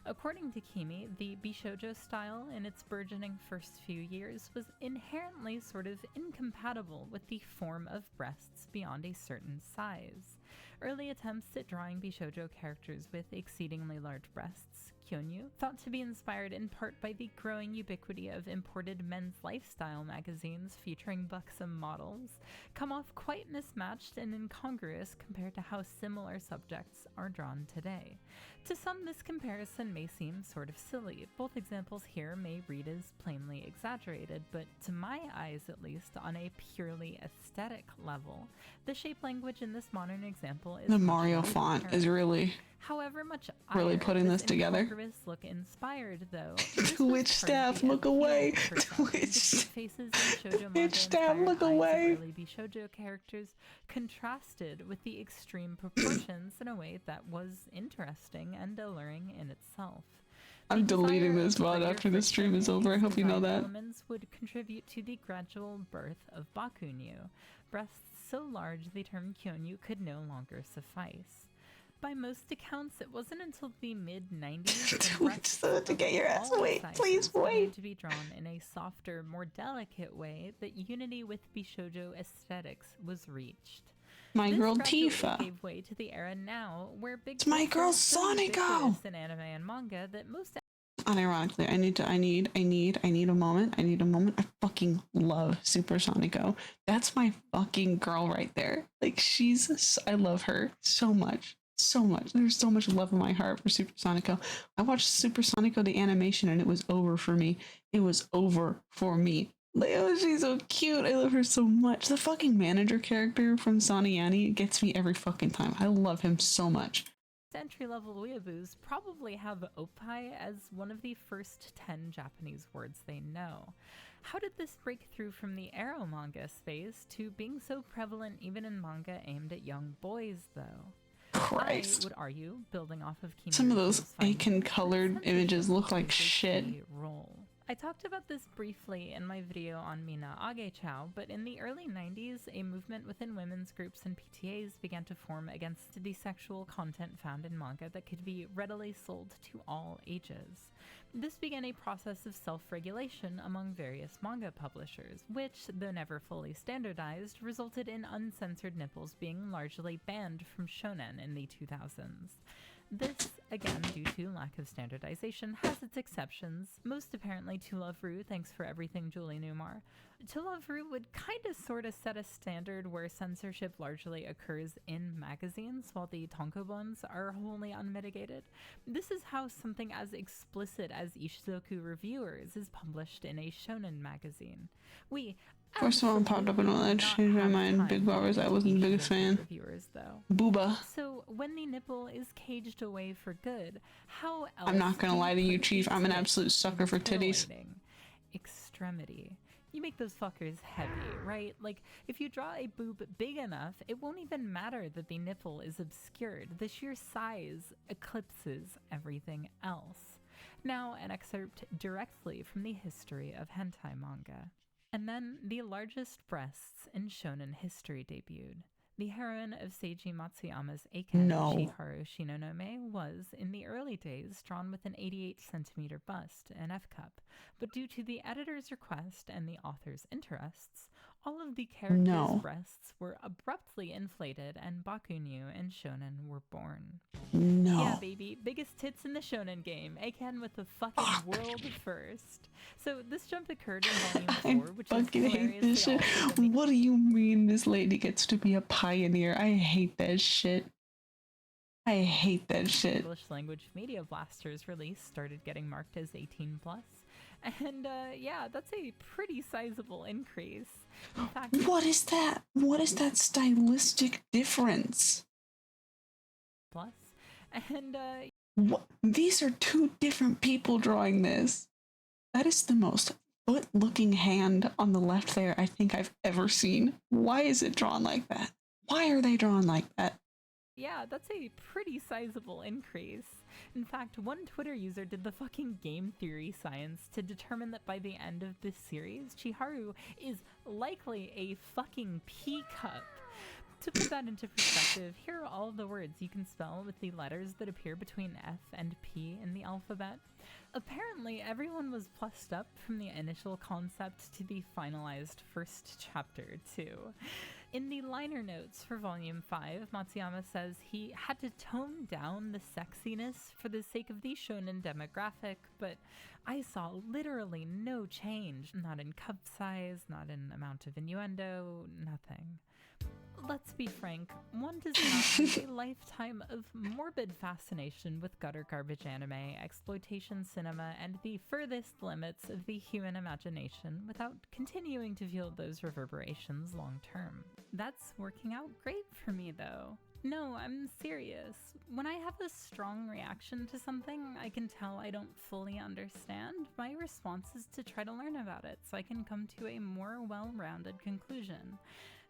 According to Kimi, the Bishoujo style in its burgeoning first few years was inherently sort of incompatible with the form of breasts beyond a certain size. Early attempts at drawing Bishoujo characters with exceedingly large breasts, Kyonyu, thought to be inspired in part by the growing ubiquity of imported men's lifestyle magazines featuring buxom models, come off quite mismatched and incongruous compared to how similar subjects are drawn today. To some, this comparison may seem sort of silly. Both examples here may read as plainly exaggerated, but to my eyes at least, on a purely aesthetic level, the shape language in this modern example is The much Mario more font apparent. is really However much really ire putting this together. incongruous look inspired, though. this was Twitch part of staff, the look appeal away. for some. The Twitch. cute faces in shoujo manga Twitch staff, inspired look eyes of away. early Bishoujo characters contrasted with the extreme proportions in a way that was interesting and alluring in itself. I'm The deleting desire this of VOD greater after the stream is friction in over. I these hope you know design that. elements would contribute to the gradual birth of bakunyu, breasts so large the term kyonyu could no longer suffice. By most accounts, it wasn't until the mid-90s Twitch, to get your ass away. Please began wait. to be drawn in a softer, more delicate way that unity with Bishoujo aesthetics was reached. My This girl gradually Tifa. gave way to the era now where big It's my breasts girl are so Sonico. ubiquitous in anime and manga that most Unironically, I need a moment. I need a moment. I fucking love Super Sonico. That's my fucking girl right there. Like, I love her so much. So much. There's so much love in my heart for Super Sonico. I watched Super Sonico the animation and it was over for me. It was over for me. Like, oh, she's so cute. I love her so much. The fucking manager character from Sonny gets me every fucking time. I love him so much. Entry-level weeaboos probably have opai as one of the first 10 Japanese words they know. How did this break through from the ero manga space to being so prevalent even in manga aimed at young boys, though? Christ. I would argue, building off of Some of those Kimiro's findings, Aiken colored that images look censorship like plays a shit. key role. I talked about this briefly in my video on Mina Agechao, but in the early 90s, a movement within women's groups and PTAs began to form against the sexual content found in manga that could be readily sold to all ages. This began a process of self-regulation among various manga publishers, which, though never fully standardized, resulted in uncensored nipples being largely banned from shonen in the 2000s. This, again due to lack of standardization, has its exceptions, most apparently To Love Ru, thanks for everything Julie Newmar. To Love Ru would kinda sorta set a standard where censorship largely occurs in magazines, while the tankobons are wholly unmitigated. This is how something as explicit as Ishizoku Reviewers is published in a shonen magazine. We First one popped up and all that changed my mind. Big Barbers, I wasn't the biggest fan. Reviewers, though. Booba. So when the nipple is caged away for good, how else I'm not gonna do lie to you, put Chief. the I'm an tip absolute sucker in for titties. titillating extremity? You make those fuckers heavy, right? Like, if you draw a boob big enough, it won't even matter that the nipple is obscured. The sheer size eclipses everything else. Now, an excerpt directly from the history of hentai manga. And then the largest breasts in shonen history debuted. The heroine of Seiji Matsuyama's Eiken, No. Chiharu Shinonome, was, in the early days, drawn with an 88cm bust, an F cup, but due to the editor's request and the author's interests, all of the characters' breasts were abruptly inflated and Bakunyu and shonen were born. No. Yeah, baby, biggest tits in the shonen game, Eiken with the fucking world first. So this jump occurred in Volume 4, which I fucking is hate this shit. hilariously What do you mean this lady gets to be a pioneer? I hate that shit. I hate that shit. English language media blasters release started getting marked as 18 plus. And yeah, that's a pretty sizable increase. In fact, what is that? What is that stylistic difference? Plus, and what? These are two different people drawing this. That is the most foot-looking hand on the left there I think I've ever seen. Why is it drawn like that? Why are they drawn like that? yeah, that's a pretty sizable increase. In fact, one Twitter user did the fucking game theory science to determine that by the end of this series, Chiharu is likely a fucking pea cup. To put that into perspective, here are all of the words you can spell with the letters that appear between F and P in the alphabet. Apparently, everyone was plussed up from the initial concept to the finalized first chapter, too. In the liner notes for Volume 5, Matsuyama says he had to tone down the sexiness for the sake of the shonen demographic, but I saw literally no change. Not in cup size, not in amount of innuendo, nothing. Let's be frank, one does not have a lifetime of morbid fascination with gutter garbage anime, exploitation cinema, and the furthest limits of the human imagination without continuing to feel those reverberations long term. That's working out great for me, though. No, I'm serious. When I have a strong reaction to something I can tell I don't fully understand, my response is to try to learn about it so I can come to a more well-rounded conclusion.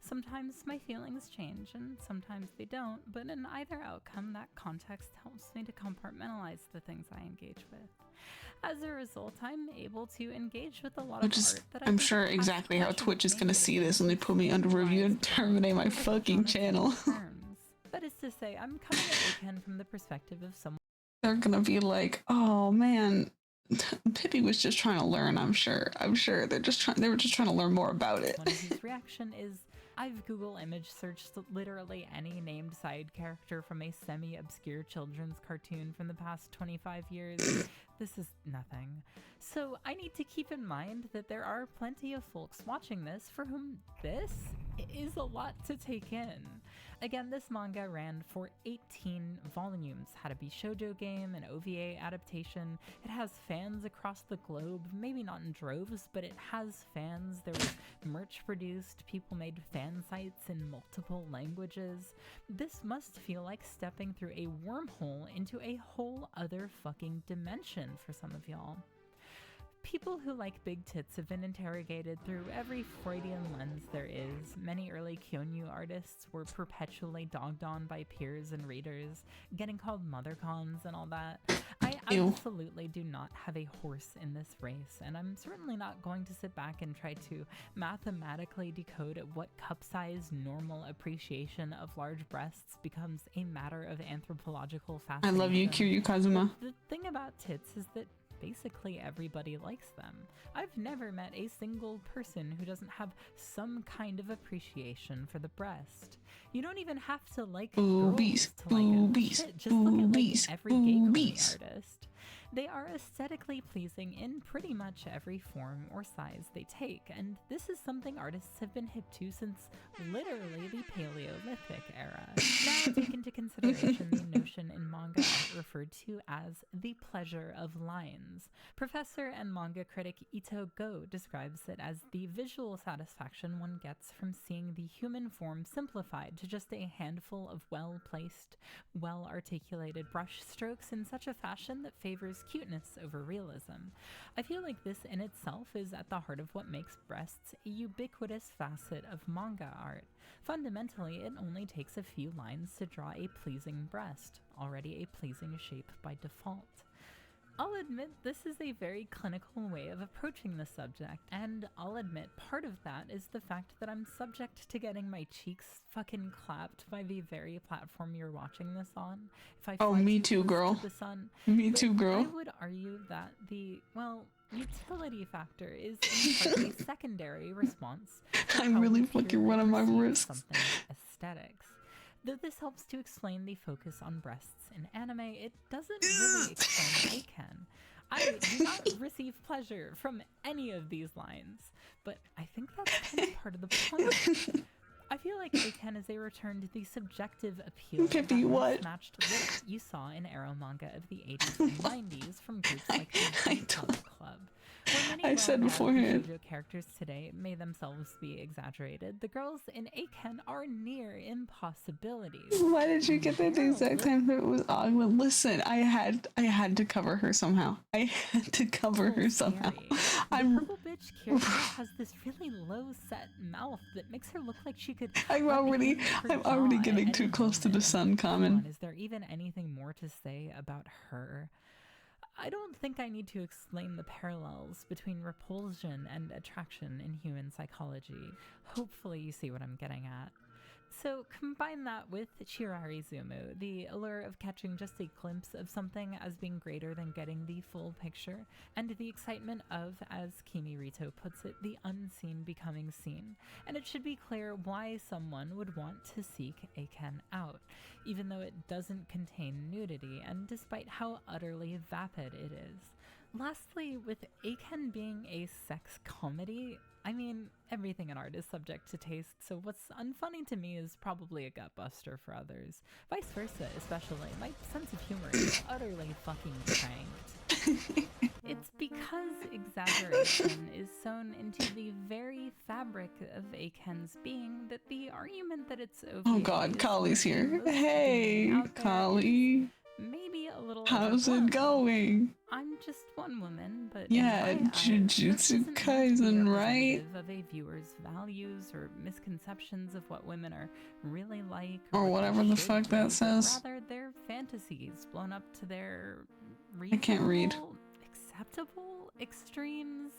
Sometimes my feelings change and sometimes they don't, but in either outcome, that context helps me to compartmentalize the things I engage with. As a result, I'm able to engage with a lot of art that I'm sure exactly how Twitch is gonna see this when they put me under review and terminate my fucking channel. That is to say, I'm coming at Eiken from the perspective of someone. They're gonna be like, oh man, Pippi was just trying to learn, I'm sure. They were just trying to learn more about it. One whose reaction is, I've Google image searched literally any named side character from a semi-obscure children's cartoon from the past 25 years. This is nothing. So I need to keep in mind that there are plenty of folks watching this for whom this is a lot to take in. Again, this manga ran for 18 volumes, had a Bishoujo game, an OVA adaptation. It has fans across the globe, maybe not in droves, but it has fans. There was merch produced, people made fan sites in multiple languages. This must feel like stepping through a wormhole into a whole other fucking dimension for some of y'all. People who like big tits have been interrogated through every Freudian lens there is. Many early Kyonyu artists were perpetually dogged on by peers and readers, getting called mothercons and all that. I absolutely do not have a horse in this race, and I'm certainly not going to sit back and try to mathematically decode at what cup-size normal appreciation of large breasts becomes a matter of anthropological fascination. I love you, Kiryu Kazuma. The thing about tits is that basically everybody likes them. I've never met a single person who doesn't have some kind of appreciation for the breast. You don't even have to like boobies, girls to like boobies, it. Just look at boobies, like every gay boobies. artist. They are aesthetically pleasing in pretty much every form or size they take, and this is something artists have been hip to since literally the Paleolithic era. Now take into consideration the notion in manga art referred to as the pleasure of lines. Professor and manga critic Ito Go describes it as the visual satisfaction one gets from seeing the human form simplified to just a handful of well-placed, well-articulated brush strokes in such a fashion that favors cuteness over realism. I feel like this in itself is at the heart of what makes breasts a ubiquitous facet of manga art. Fundamentally, it only takes a few lines to draw a pleasing breast, already a pleasing shape by default. I'll admit this is a very clinical way of approaching the subject, and I'll admit part of that is the fact that I'm subject to getting my cheeks fucking clapped by the very platform you're watching this on. If I fly me too too, close girl. to the sun. Me But too, girl. I would argue that the, well, utility factor is in part a secondary response. to I'm how really we fucking purely running my perceive wrists. Something aesthetics. Though this helps to explain the focus on breasts in anime, it doesn't really explain Eiken. I do not receive pleasure from any of these lines, but I think that's kind of part of the point. I feel like Eiken is a return to the subjective appeal Pippi, that what? mismatched look you saw in Arrow manga of the 80s and 90s from groups like the I Club. Where many I said well-endowed beforehand. shoujo characters today may themselves be exaggerated, the girls in Eiken are near impossibilities. Why did you get that at the Their exact lip- time that it was on? Well, listen, I had to cover her somehow. I had to cover her somehow. Scary. The I'm purple bitch Kiryu has this really low-set mouth that makes her look like she could. I'm already getting too close to the sun, Common. Is there even anything more to say about her? I don't think I need to explain the parallels between repulsion and attraction in human psychology. Hopefully you see what I'm getting at. So combine that with Chirarizumu, the allure of catching just a glimpse of something as being greater than getting the full picture, and the excitement of, as Kimi Rito puts it, the unseen becoming seen. And it should be clear why someone would want to seek Eiken out, even though it doesn't contain nudity, and despite how utterly vapid it is. Lastly, with Eiken being a sex comedy, I mean, everything in art is subject to taste, so what's unfunny to me is probably a gut buster for others. Vice versa, especially. My sense of humor is utterly fucking cranked. It's because exaggeration is sewn into the very fabric of Eiken's being that the argument that it's OVA Oh god, is Kali's here. most Hey, demeaning out there Kali. is maybe a little How's overblown. it going? I'm just one woman, but Yeah, in my eyes, Jujutsu this isn't meant to be Kaisen, right? representative of a viewer's values or misconceptions of what women are really like, Or what they whatever the should fuck be, that but says. rather their fantasies blown up to their I can't read. reasonable, acceptable extremes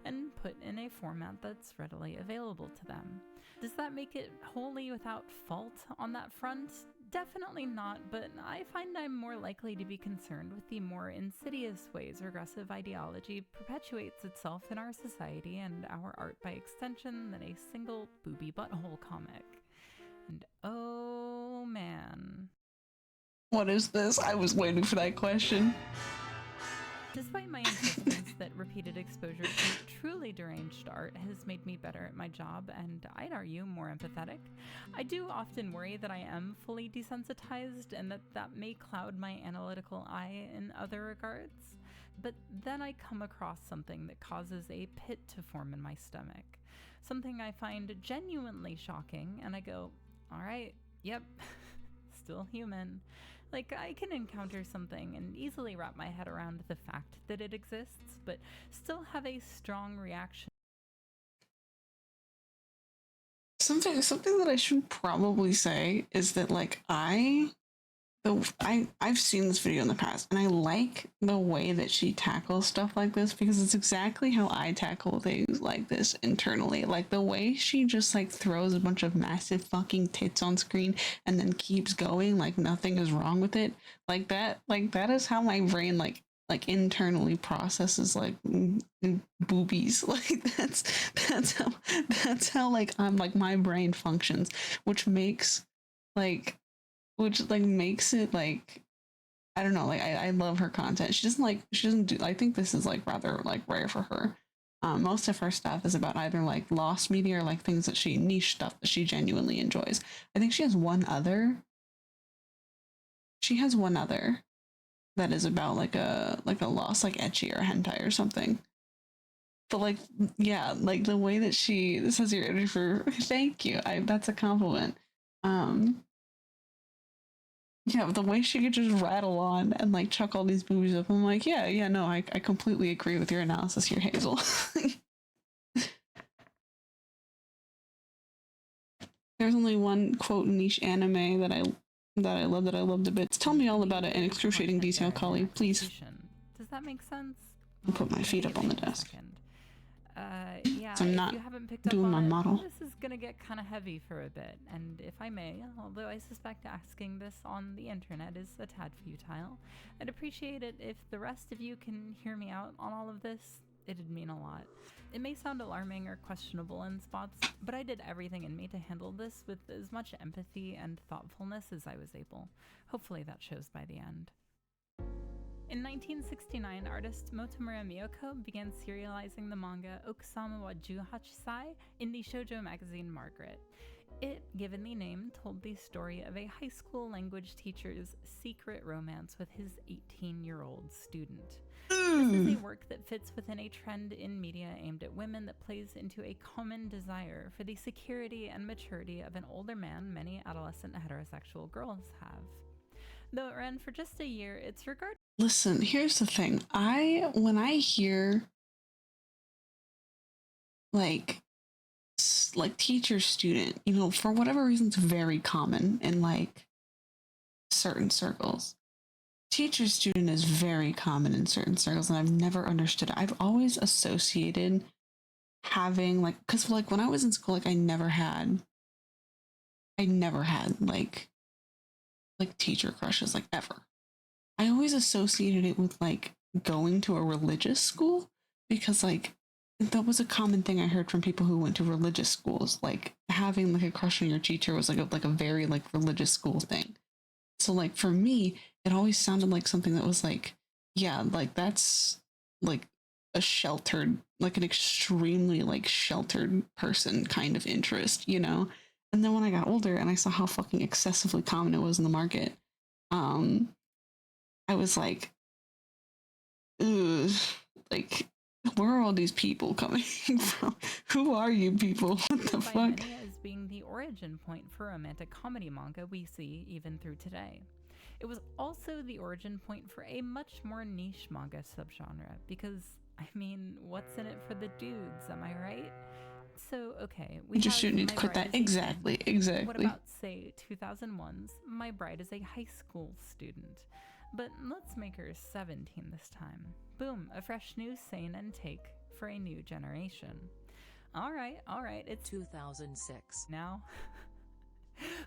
and put in a format that's readily available to them. Does that make it wholly without fault on that front? Definitely not, but I find I'm more likely to be concerned with the more insidious ways regressive ideology perpetuates itself in our society and our art by extension than a single booby butthole comic. And oh man. What is this? I was waiting for that question. Despite my insistence that repeated exposure to truly deranged art has made me better at my job and, I'd argue, more empathetic. I do often worry that I am fully desensitized and that may cloud my analytical eye in other regards. But then I come across something that causes a pit to form in my stomach. Something I find genuinely shocking, and I go, alright, yep, still human. Like, I can encounter something and easily wrap my head around the fact that it exists, but still have a strong reaction. Something that I should probably say is that like I've seen this video in the past, and I like the way that she tackles stuff like this because it's exactly how I tackle things like this internally. Like the way she just like throws a bunch of massive fucking tits on screen and then keeps going like nothing is wrong with it. Like that is how my brain like internally processes like boobies. Like that's how like I'm like my brain functions, which makes like which like makes it like I don't know, like I love her content. She doesn't do, I think this is like rather like rare for her. Most of her stuff is about either like lost media or like things that she niche stuff that she genuinely enjoys. I think she has one other that is about like a lost like ecchi or hentai or something. But like yeah, like the way that she this has your energy for thank you. I that's a compliment. Um Yeah, but the way she could just rattle on and like chuck all these boobies up, I'm like, yeah, no, I completely agree with your analysis here, Hazel. There's only one quote niche anime that I loved a bit. Tell me all about it in excruciating detail, Collie, please. Does that make sense? I'll put my feet up on the desk. Yeah, So I'm not if you haven't picked up doing my on it, model. this is gonna get kind of heavy for a bit, and if I may, although I suspect asking this on the internet is a tad futile, I'd appreciate it if the rest of you can hear me out on all of this. It'd mean a lot. It may sound alarming or questionable in spots, but I did everything in me to handle this with as much empathy and thoughtfulness as I was able. Hopefully that shows by the end. In 1969, artist Motomura Miyoko began serializing the manga Okusama wa Juhachisai in the shoujo magazine Margaret. It, given the name, told the story of a high school language teacher's secret romance with his 18-year-old student. This is a work that fits within a trend in media aimed at women that plays into a common desire for the security and maturity of an older man many adolescent heterosexual girls have. Though it ran for just a year, it's regarded. Listen, here's the thing. When I hear like teacher student, you know, for whatever reason, it's very common in like certain circles. Teacher student is very common in certain circles, and I've never understood it. I've always associated having like, because like when I was in school, like I never had like teacher crushes like ever. I always associated it with like going to a religious school because like that was a common thing I heard from people who went to religious schools. Like having like a crush on your teacher was like a very like religious school thing. So like for me, it always sounded like something that was like, yeah, like that's like a sheltered, like an extremely like sheltered person kind of interest, you know? And then when I got older and I saw how fucking excessively common it was in the market, I was like, ugh, like, where are all these people coming from? Who are you people? What the fuck? Many as being the origin point for romantic comedy manga we see even through today. It was also the origin point for a much more niche manga subgenre because, I mean, what's in it for the dudes, am I right? So, okay, we just shouldn't need to quit that. Exactly. What about, say, 2001's My Bride is a High School Student? But let's make her 17 this time. Boom, a fresh new seinen take for a new generation. Alright, it's 2006. now.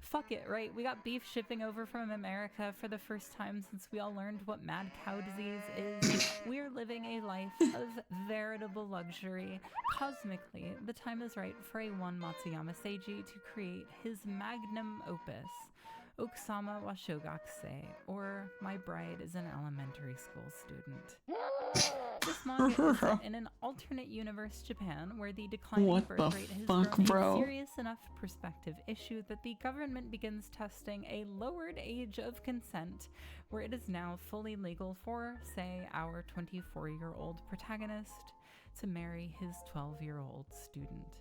Fuck it, right? We got beef shipping over from America for the first time since we all learned what mad cow disease is. We're living a life of veritable luxury. Cosmically, the time is right for a one Matsuyama Seiji to create his magnum opus. Okusama wa Shogakuse, or My Bride is an Elementary School Student. This manga is set in an alternate universe Japan where the declining What birth the rate has fuck, grown bro? a serious enough perspective issue that the government begins testing a lowered age of consent, where it is now fully legal for, say, our 24-year-old protagonist to marry his 12-year-old student,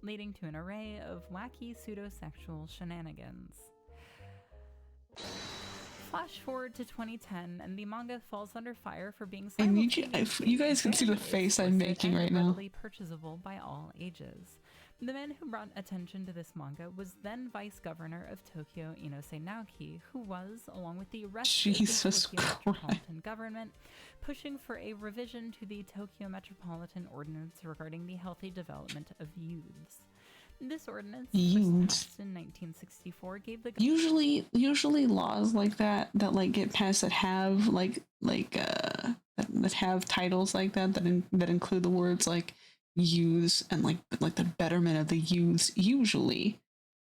leading to an array of wacky pseudo-sexual shenanigans. Flash forward to 2010, and the manga falls under fire for being I need simultaneously you guys can see the very face I'm explicit making and right now. readily purchasable by all ages. The man who brought attention to this manga was then Vice Governor of Tokyo Inose Naoki, who was, along with the rest Jesus of the Tokyo Christ. Metropolitan Government, pushing for a revision to the Tokyo Metropolitan Ordinance regarding the healthy development of youths. This ordinance, first passed in 1964, gave the Usually laws like that like get passed that have that have titles like that include the words like youths and like the betterment of the youths.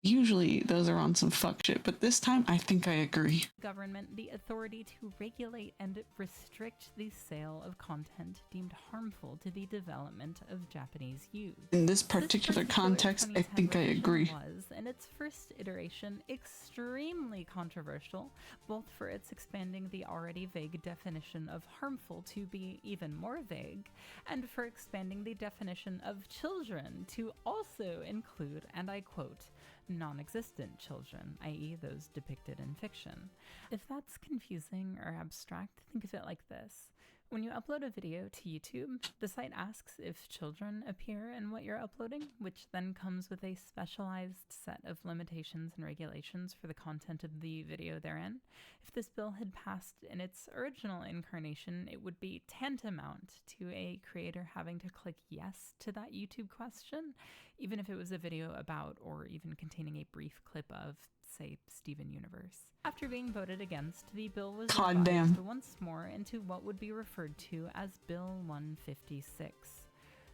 Usually those are on some fuck shit, but this time I think I agree. government the authority to regulate and restrict the sale of content deemed harmful to the development of Japanese youth. In this particular context, I 2010 think I revision agree. Was, in its first iteration, extremely controversial, both for its expanding the already vague definition of harmful to be even more vague, and for expanding the definition of children to also include, and I quote, non-existent children, i.e. those depicted in fiction. If that's confusing or abstract, think of it like this. When you upload a video to YouTube, the site asks if children appear in what you're uploading, which then comes with a specialized set of limitations and regulations for the content of the video therein. If this bill had passed in its original incarnation, it would be tantamount to a creator having to click yes to that YouTube question, even if it was a video about or even containing a brief clip of, say, Steven Universe. After being voted against, the bill was revised once more into what would be referred to as Bill 156.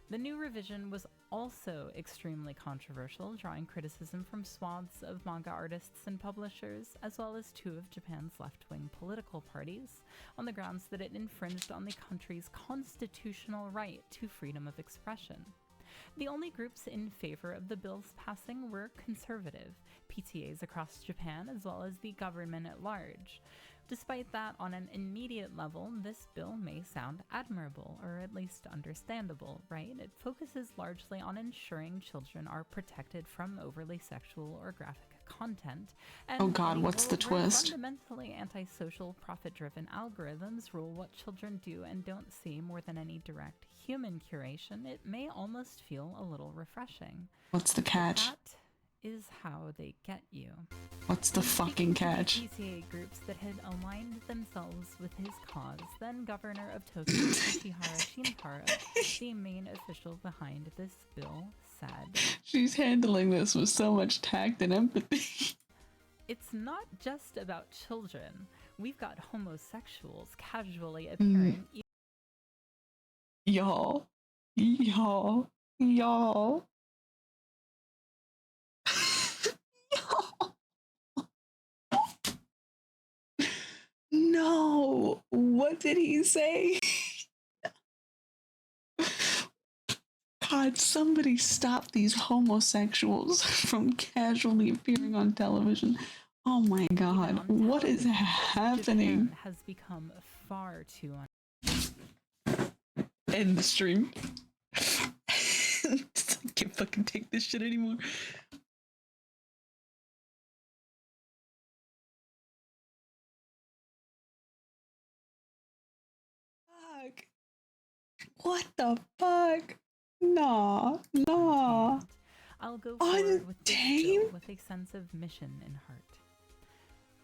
The new revision was also extremely controversial, drawing criticism from swaths of manga artists and publishers, as well as two of Japan's left-wing political parties, on the grounds that it infringed on the country's constitutional right to freedom of expression. The only groups in favor of the bill's passing were conservative, PTAs across Japan, as well as the government at large. Despite that, on an immediate level, this bill may sound admirable, or at least understandable, right? It focuses largely on ensuring children are protected from overly sexual or graphic content. And oh god, what's the twist? Fundamentally antisocial, profit-driven algorithms rule what children do and don't see more than any direct human curation. It may almost feel a little refreshing. What's the catch? That is how they get you. What's the fucking catch? PTA groups that had aligned themselves with his cause, then Governor of Tokyo Ishihara Shintaro, the main official behind this bill, said, She's handling this with so much tact and empathy. It's not just about children. We've got homosexuals casually appearing. Y'all. No! What did he say? God, somebody stop these homosexuals from casually appearing on television. Oh my god, what is happening? Japan has become far too End the stream. I can't fucking take this shit anymore. Fuck. What the fuck? Nah. I'll go forward with this bill with a sense of mission in heart.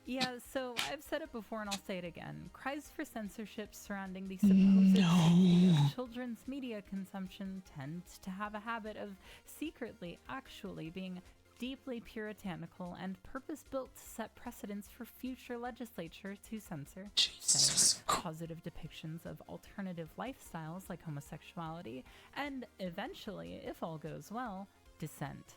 Yeah, so I've said it before and I'll say it again. Cries for censorship surrounding the supposed safety of children's media consumption tend to have a habit of secretly actually being deeply puritanical and purpose-built to set precedents for future legislature to censor say, positive depictions of alternative lifestyles like homosexuality, and eventually, if all goes well, dissent.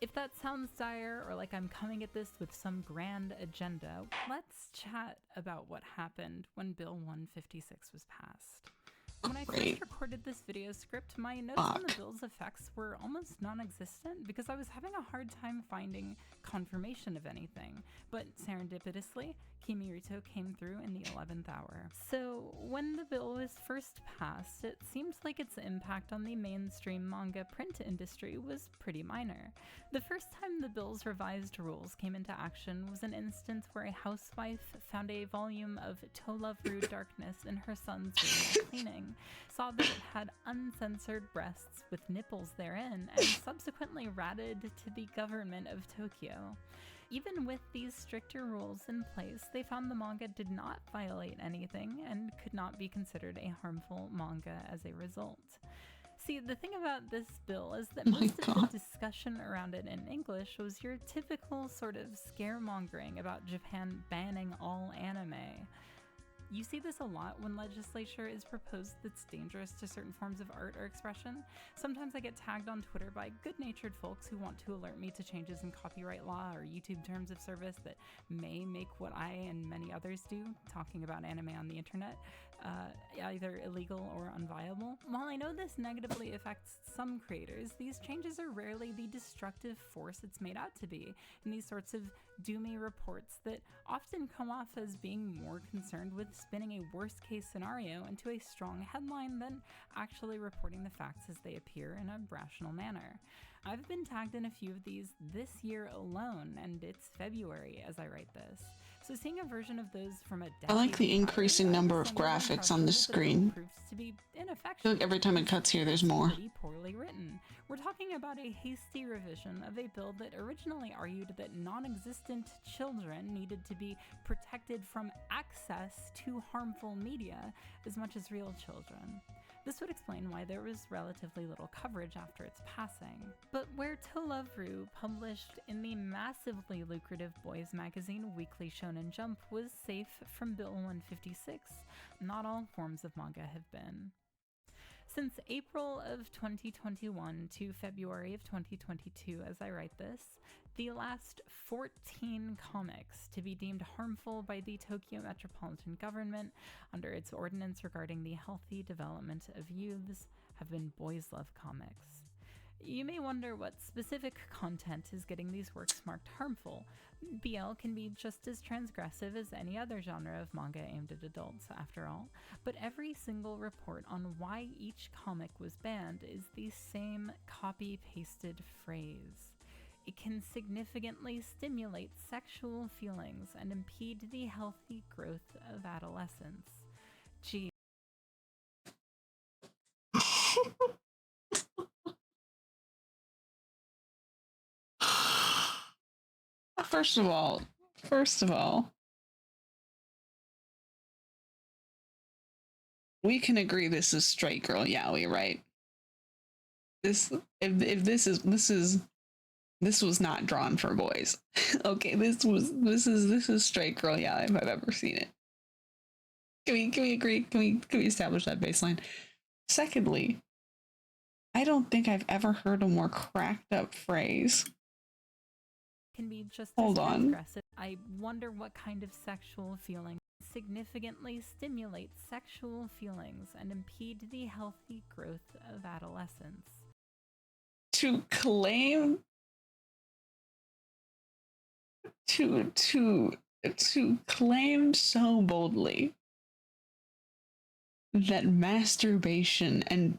If that sounds dire or like I'm coming at this with some grand agenda, let's chat about what happened when Bill 156 was passed. When I first recorded this video script, my notes on the bill's effects were almost non-existent because I was having a hard time finding confirmation of anything, but serendipitously, Kimirito came through in the 11th hour. So when the bill was first passed, it seemed like its impact on the mainstream manga print industry was pretty minor. The first time the bill's revised rules came into action was an instance where a housewife found a volume of To Love Ru Darkness in her son's room while cleaning, saw that it had uncensored breasts with nipples therein, and subsequently ratted to the government of Tokyo. Even with these stricter rules in place, they found the manga did not violate anything and could not be considered a harmful manga as a result. See, the thing about this bill is that most of the discussion around it in English was your typical sort of scaremongering about Japan banning all anime. You see this a lot when legislature is proposed that's dangerous to certain forms of art or expression. Sometimes I get tagged on Twitter by good-natured folks who want to alert me to changes in copyright law or YouTube terms of service that may make what I and many others do, talking about anime on the internet, either illegal or unviable. While I know this negatively affects some creators, these changes are rarely the destructive force it's made out to be in these sorts of doomy reports that often come off as being more concerned with spinning a worst-case scenario into a strong headline than actually reporting the facts as they appear in a rational manner. I've been tagged in a few of these this year alone, and it's February as I write this. So seeing a version of those from a decade I like the increasing number of graphics on the screen. Proves to be I feel like every time it cuts here, there's more. Pretty poorly written. We're talking about a hasty revision of a bill that originally argued that non-existent children needed to be protected from access to harmful media as much as real children. This would explain why there was relatively little coverage after its passing. But where To Love Ru, published in the massively lucrative boys magazine Weekly Shonen Jump, was safe from Bill 156, not all forms of manga have been. Since April of 2021 to February of 2022, as I write this, the last 14 comics to be deemed harmful by the Tokyo Metropolitan Government under its ordinance regarding the healthy development of youths have been Boys Love comics. You may wonder what specific content is getting these works marked harmful. BL can be just as transgressive as any other genre of manga aimed at adults, after all, but every single report on why each comic was banned is the same copy-pasted phrase. It can significantly stimulate sexual feelings and impede the healthy growth of adolescence. Gee. First of all, we can agree this is straight girl yaoi, right? This was not drawn for boys. Okay, this is straight girl yaoi if I've ever seen it. Can we agree? Can we establish that baseline? Secondly, I don't think I've ever heard a more cracked up phrase. Can be just Hold as on. transgressive. I wonder what kind of sexual feeling significantly stimulates sexual feelings and impede the healthy growth of adolescence. To claim to claim so boldly that masturbation and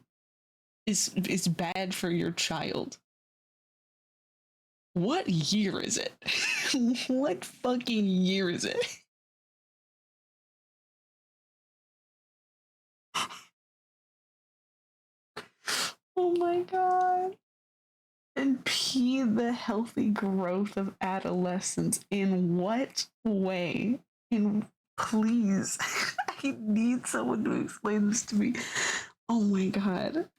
is bad for your child. What year is it? What fucking year is it? Oh my god. Impede the healthy growth of adolescence. In what way? Please, I need someone to explain this to me. Oh my god.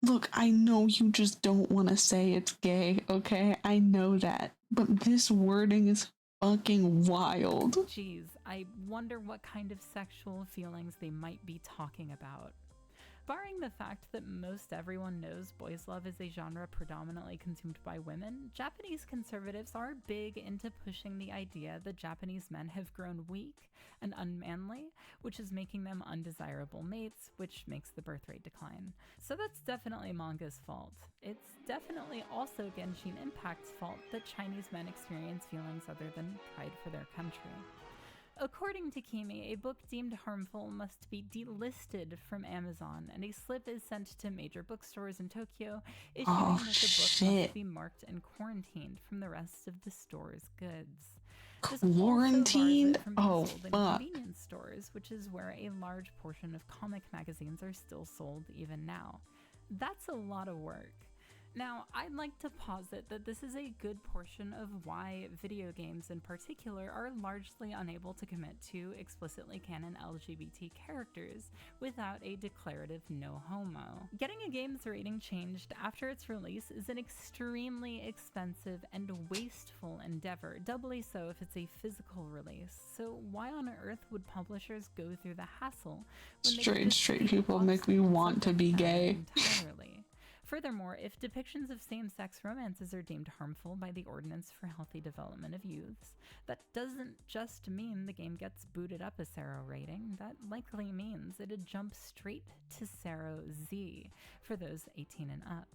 Look, I know you just don't want to say it's gay, okay? I know that. But this wording is fucking wild. Jeez, I wonder what kind of sexual feelings they might be talking about. Barring the fact that most everyone knows boys' love is a genre predominantly consumed by women, Japanese conservatives are big into pushing the idea that Japanese men have grown weak and unmanly, which is making them undesirable mates, which makes the birth rate decline. So that's definitely manga's fault. It's definitely also Genshin Impact's fault that Chinese men experience feelings other than pride for their country. According to Kimi, a book deemed harmful must be delisted from Amazon, and a slip is sent to major bookstores in Tokyo, issuing that the book must be marked and quarantined from the rest of the store's goods. This also bars Quarantined? it from being Oh, sold in fuck. convenience stores, which is where a large portion of comic magazines are still sold even now. That's a lot of work. Now, I'd like to posit that this is a good portion of why video games in particular are largely unable to commit to explicitly canon LGBT characters without a declarative no homo. Getting a game's rating changed after its release is an extremely expensive and wasteful endeavor, doubly so if it's a physical release. So why on earth would publishers go through the hassle when they could just Straight take people off make me the want to be subject matter gay. entirely? Furthermore, if depictions of same-sex romances are deemed harmful by the Ordinance for Healthy Development of Youths, that doesn't just mean the game gets booted up a Sero rating, that likely means it'd jump straight to Sero Z for those 18 and up.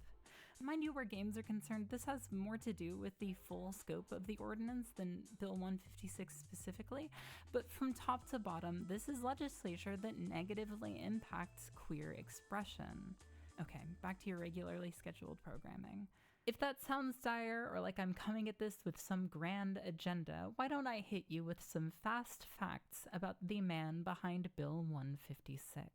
Mind you, where games are concerned, this has more to do with the full scope of the ordinance than Bill 156 specifically, but from top to bottom, this is legislation that negatively impacts queer expression. Okay, back to your regularly scheduled programming. If that sounds dire or like I'm coming at this with some grand agenda, why don't I hit you with some fast facts about the man behind Bill 156?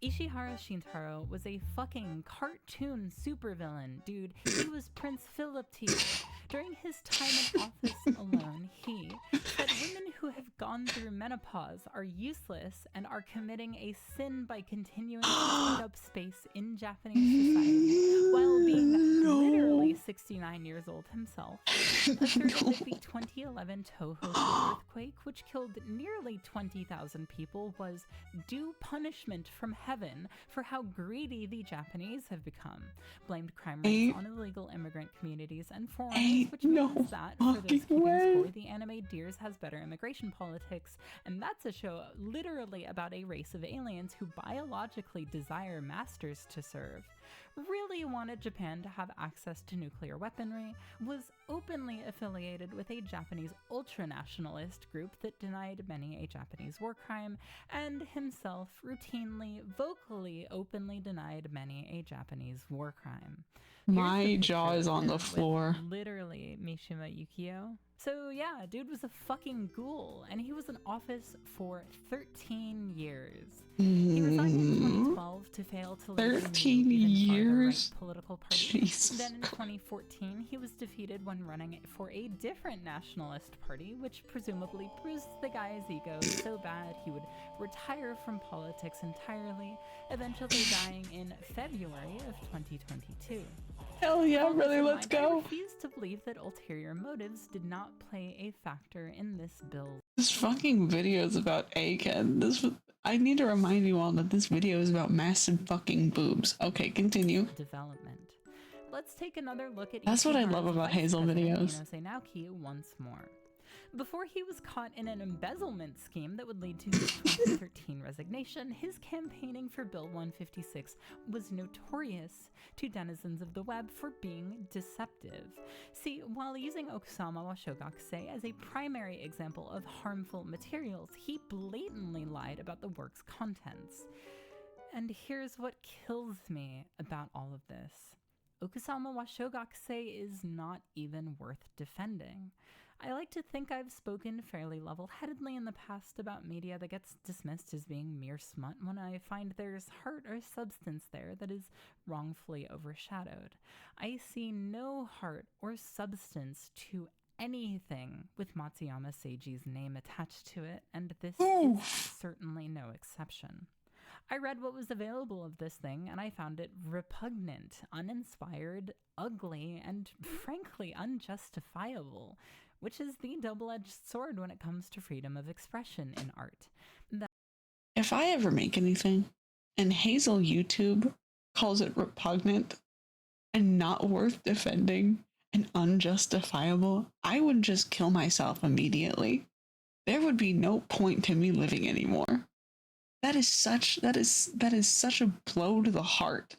Ishihara Shintaro was a fucking cartoon supervillain, dude. He was Prince Philip to you. During his time in office alone, he said women who have gone through menopause are useless and are committing a sin by continuing to take up space in Japanese society while being literally 69 years old himself. Asserted that the 2011 Toho earthquake, which killed nearly 20,000 people, was due punishment from heaven for how greedy the Japanese have become. Blamed crime rates on illegal immigrant communities and foreigners, which means that, for those keeping score, the anime Deers has better immigration politics, and that's a show literally about a race of aliens who biologically desire masters to serve. Really wanted Japan to have access to nuclear weaponry, was openly affiliated with a Japanese ultra-nationalist group that denied many a Japanese war crime, and himself routinely, vocally, openly denied many a Japanese war crime. My jaw is on the floor. Literally Mishima Yukio. So yeah, dude was a fucking ghoul, and he was in office for 13 years. He resigned in 2012 to fail to lead 13 even years? farther-right political party. Jesus. Then in 2014, he was defeated when running for a different nationalist party, which presumably bruised the guy's ego so bad he would retire from politics entirely, eventually dying in February of 2022. Hell yeah, All this brother, in let's mind, I go. refuse to believe that ulterior motives did not play a factor in this bill. This fucking video is about Aiken. I need to remind you all that this video is about massive fucking boobs. Okay, continue. Development. Let's take another look at That's what I Ishihara's love about vice Hazel president, videos. Inose Naoki, once more. Before he was caught in an embezzlement scheme that would lead to his 2013 resignation, his campaigning for Bill 156 was notorious to denizens of the web for being deceptive. See, while using Okusama wa Shogakuse as a primary example of harmful materials, he blatantly lied about the work's contents. And here's what kills me about all of this. Okusama wa Shogakuse is not even worth defending. I like to think I've spoken fairly level-headedly in the past about media that gets dismissed as being mere smut when I find there's heart or substance there that is wrongfully overshadowed. I see no heart or substance to anything with Matsuyama Seiji's name attached to it, and this is certainly no exception. I read what was available of this thing, and I found it repugnant, uninspired, ugly, and frankly unjustifiable, which is the double-edged sword when it comes to freedom of expression in art. If I ever make anything, and Hazel YouTube calls it repugnant and not worth defending and unjustifiable, I would just kill myself immediately. There would be no point to me living anymore. That is such a blow to the heart.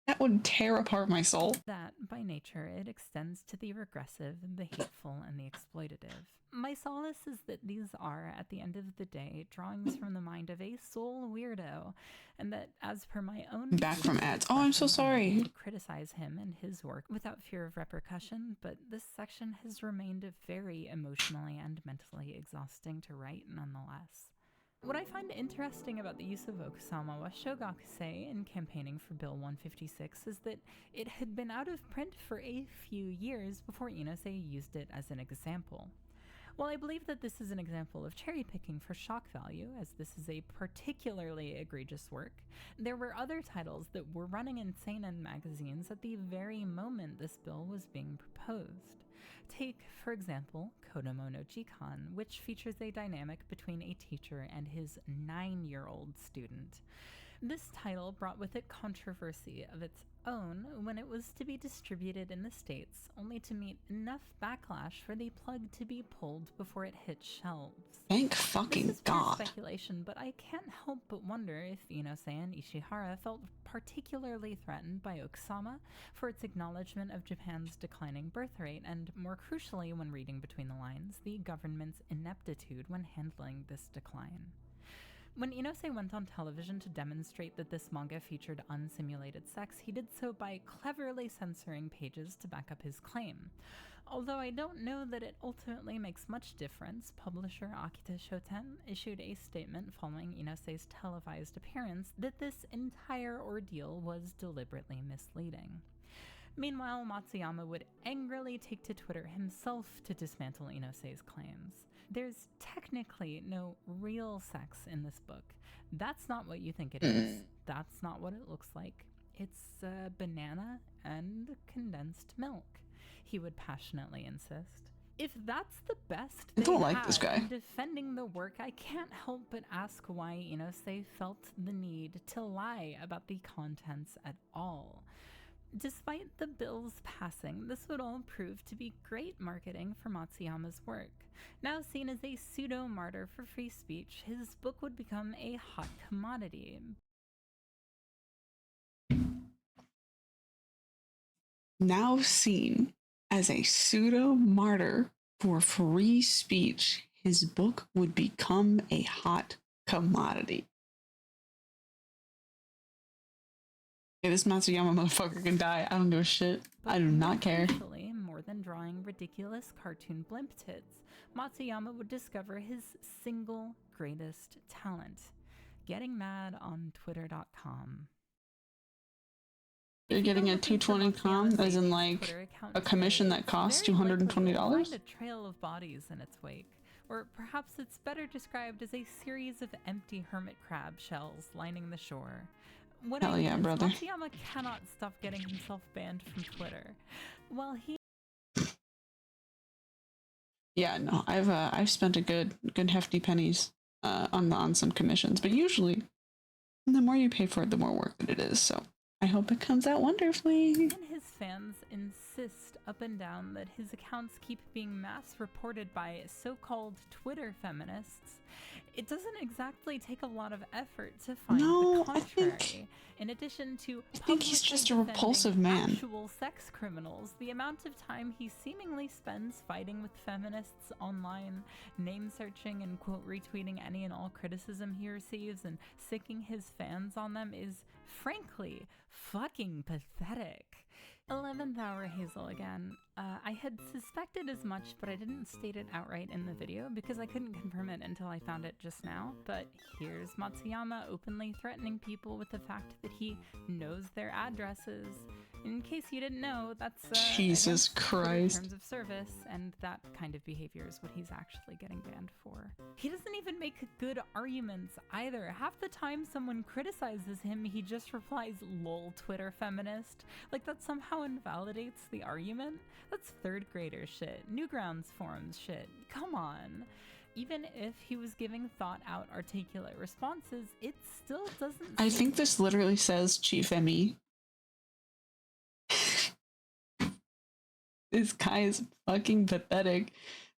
That would tear apart my soul. That, by nature, it extends to the regressive, the hateful, and the exploitative. My solace is that these are, at the end of the day, drawings from the mind of a sole weirdo, and that, as per my own Back from ads. Oh, I'm so sorry. I criticize him and his work without fear of repercussion, but this section has remained very emotionally and mentally exhausting to write nonetheless. What I find interesting about the use of Okusama wa Shogakuse in campaigning for Bill 156 is that it had been out of print for a few years before Inose used it as an example. While I believe that this is an example of cherry-picking for shock value, as this is a particularly egregious work, there were other titles that were running in seinen magazines at the very moment this bill was being proposed. Take, for example, Kodomo no Jikan, which features a dynamic between a teacher and his 9-year-old student. This title brought with it controversy of its own when it was to be distributed in the States, only to meet enough backlash for the plug to be pulled before it hit shelves. Thank fucking This is pure God. speculation, but I can't help but wonder if Inose and Ishihara felt particularly threatened by Okusama for its acknowledgement of Japan's declining birth rate and, more crucially when reading between the lines, the government's ineptitude when handling this decline. When Inose went on television to demonstrate that this manga featured unsimulated sex, he did so by cleverly censoring pages to back up his claim. Although I don't know that it ultimately makes much difference, publisher Akita Shoten issued a statement following Inose's televised appearance that this entire ordeal was deliberately misleading. Meanwhile, Matsuyama would angrily take to Twitter himself to dismantle Inose's claims. There's technically no real sex in this book. That's not what you think it is. That's not what it looks like. It's a banana and condensed milk, he would passionately insist. If that's the best I they don't like had this guy. in defending the work, I can't help but ask why Inose felt the need to lie about the contents at all. Despite the bill's passing, this would all prove to be great marketing for Matsuyama's work. Now seen as a pseudo-martyr for free speech, his book would become a hot commodity. Now seen as a pseudo-martyr for free speech, his book would become a hot commodity. Yeah, this Matsuyama motherfucker can die. I don't give a shit. I do not care. Eventually, more than drawing ridiculous cartoon blimp tits, Matsuyama would discover his single greatest talent: getting mad on Twitter.com. You're getting a 220 as in like a commission that costs $220? Find a trail of bodies in its wake, or perhaps it's better described as a series of empty hermit crab shells lining the shore. What Hell yeah, brother. Matsuyama cannot stop getting himself banned from Twitter. While he No, I've spent a good hefty pennies on some commissions, but usually the more you pay for it, the more worth it is. So I hope it comes out wonderfully. and his fans insist up and down that his accounts keep being mass reported by so-called Twitter feminists, it doesn't exactly take a lot of effort to find No, the I contrary. think- In addition to I think he's just a publicly repulsive defending man. actual sex criminals, the amount of time he seemingly spends fighting with feminists online, name searching and quote retweeting any and all criticism he receives and sicking his fans on them is, frankly, fucking pathetic. 11th Hour Hazel again. I had suspected as much, but I didn't state it outright in the video because I couldn't confirm it until I found it just now. But here's Matsuyama openly threatening people with the fact that he knows their addresses. In case you didn't know, that's Jesus against Twitter Christ. terms of service, and that kind of behavior is what he's actually getting banned for. He doesn't even make good arguments either. Half the time someone criticizes him, he just replies, "Lol, Twitter feminist." Like that somehow invalidates the argument? That's third grader shit. Newgrounds forums shit. Come on. Even if he was giving thought out, articulate responses, it still doesn't. I think this literally says Chief ME. This guy is fucking pathetic.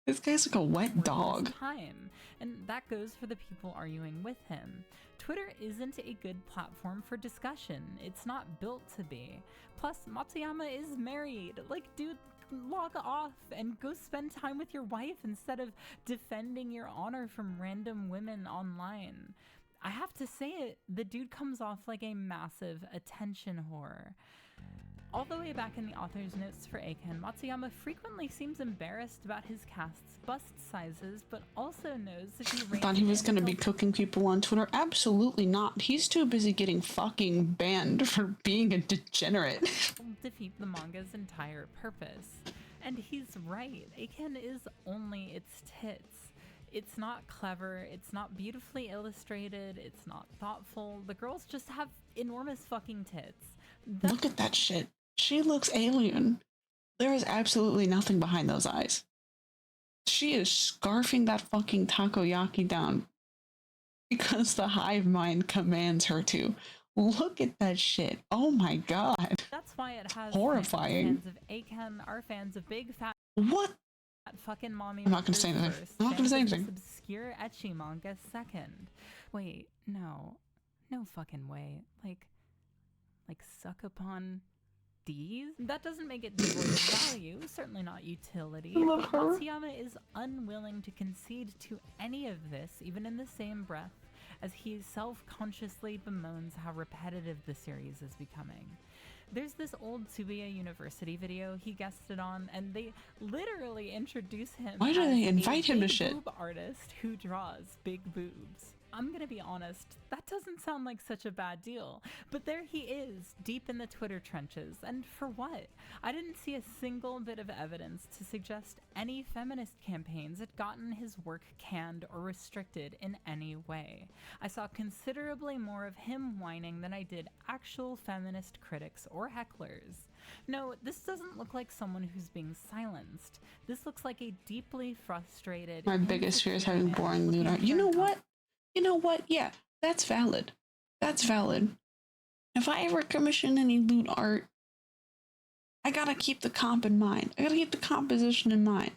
This guy's like a wet dog. Time, and that goes for the people arguing with him. Twitter isn't a good platform for discussion. It's not built to be. Plus, Matsuyama is married. Like, dude, log off and go spend time with your wife instead of defending your honor from random women online. I have to say it, the dude comes off like a massive attention whore. All the way back in the author's notes for Eiken, Matsuyama frequently seems embarrassed about his cast's bust sizes, but also knows that he thought he was going to be cooking people on Twitter. Absolutely not. He's too busy getting fucking banned for being a degenerate. Defeat the manga's entire purpose. And he's right. Eiken is only its tits. It's not clever, it's not beautifully illustrated, it's not thoughtful. The girls just have enormous fucking tits. Look at that shit. She looks alien. There is absolutely nothing behind those eyes. She is scarfing that fucking takoyaki down because the hive mind commands her to. Look at that shit. Oh my god. That's why it has horrifying. Fans of Eiken are fans of big fat what? Fucking mommy. I'm not gonna say anything. I'm not gonna say anything. Obscure ecchi manga second. Wait, no fucking way. Like suck upon D's? That doesn't make it devoid of value, certainly not utility. I love her. Matsuyama is unwilling to concede to any of this, even in the same breath as he self-consciously bemoans how repetitive the series is becoming. There's this old Tsubuya University video he guested on, and they literally introduce him. Why do they invite him to shit? Boob artist who draws big boobs. I'm gonna be honest, that doesn't sound like such a bad deal. But there he is, deep in the Twitter trenches, and for what? I didn't see a single bit of evidence to suggest any feminist campaigns had gotten his work canned or restricted in any way. I saw considerably more of him whining than I did actual feminist critics or hecklers. No, this doesn't look like someone who's being silenced. This looks like a deeply frustrated... My biggest fear is having boring lewd art. You know what? You know what? Yeah, that's valid. That's valid. If I ever commission any lewd art, I gotta keep the comp in mind. I gotta keep the composition in mind.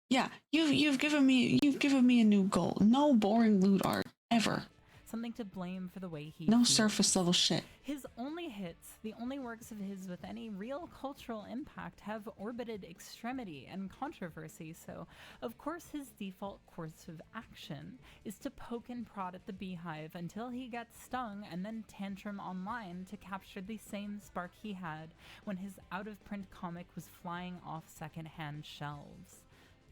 Yeah, you've given me a new goal. No boring lewd art ever. Something to blame for the way he no feels. Surface level shit. His only hits, the only works of his with any real cultural impact, have orbited extremity and controversy, so of course his default course of action is to poke and prod at the beehive until he gets stung and then tantrum online to capture the same spark he had when his out-of-print comic was flying off second-hand shelves.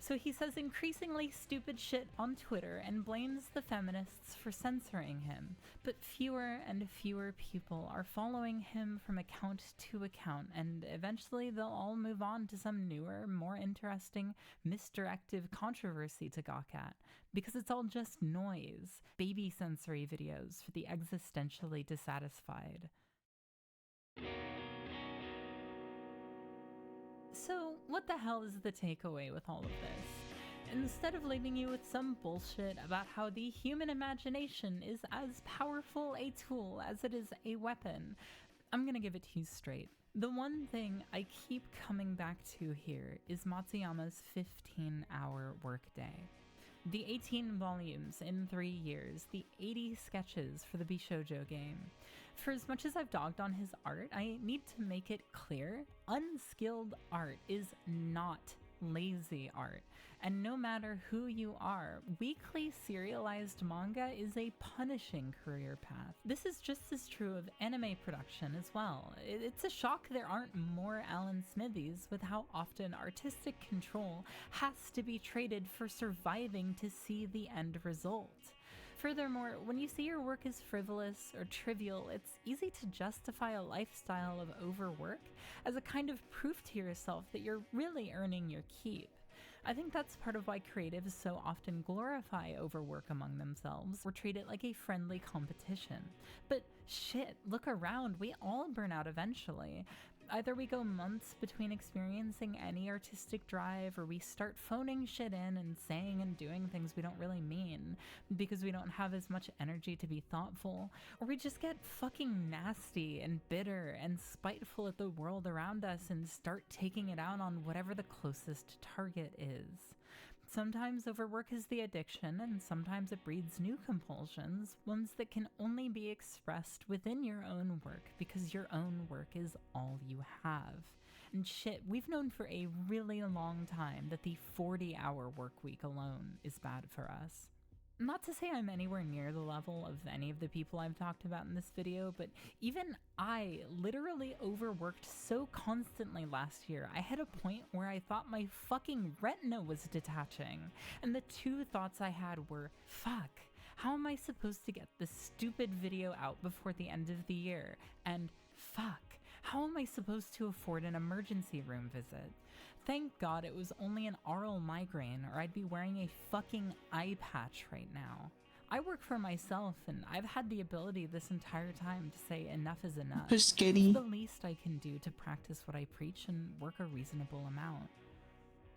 So he says increasingly stupid shit on Twitter and blames the feminists for censoring him. But fewer and fewer people are following him from account to account, and eventually they'll all move on to some newer, more interesting, misdirective controversy to gawk at. Because it's all just noise. Baby sensory videos for the existentially dissatisfied. So, what the hell is the takeaway with all of this? Instead of leaving you with some bullshit about how the human imagination is as powerful a tool as it is a weapon, I'm gonna give it to you straight. The one thing I keep coming back to here is Matsuyama's 15-hour workday. The 18 volumes in 3 years, the 80 sketches for the Bishoujo game. For as much as I've dogged on his art, I need to make it clear, unskilled art is not lazy art. And no matter who you are, weekly serialized manga is a punishing career path. This is just as true of anime production as well. It's a shock there aren't more Alan Smithies with how often artistic control has to be traded for surviving to see the end result. Furthermore, when you see your work as frivolous or trivial, it's easy to justify a lifestyle of overwork as a kind of proof to yourself that you're really earning your keep. I think that's part of why creatives so often glorify overwork among themselves or treat it like a friendly competition. But shit, look around, we all burn out eventually. Either we go months between experiencing any artistic drive, or we start phoning shit in and saying and doing things we don't really mean because we don't have as much energy to be thoughtful, or we just get fucking nasty and bitter and spiteful at the world around us and start taking it out on whatever the closest target is. Sometimes overwork is the addiction, and sometimes it breeds new compulsions, ones that can only be expressed within your own work because your own work is all you have. And shit, we've known for a really long time that the 40-hour work week alone is bad for us. Not to say I'm anywhere near the level of any of the people I've talked about in this video, but even I literally overworked so constantly last year, I hit a point where I thought my fucking retina was detaching. And the two thoughts I had were, fuck, how am I supposed to get this stupid video out before the end of the year? And fuck, how am I supposed to afford an emergency room visit? Thank God it was only an aural migraine, or I'd be wearing a fucking eye patch right now. I work for myself, and I've had the ability this entire time to say enough is enough. It's the least I can do to practice what I preach and work a reasonable amount.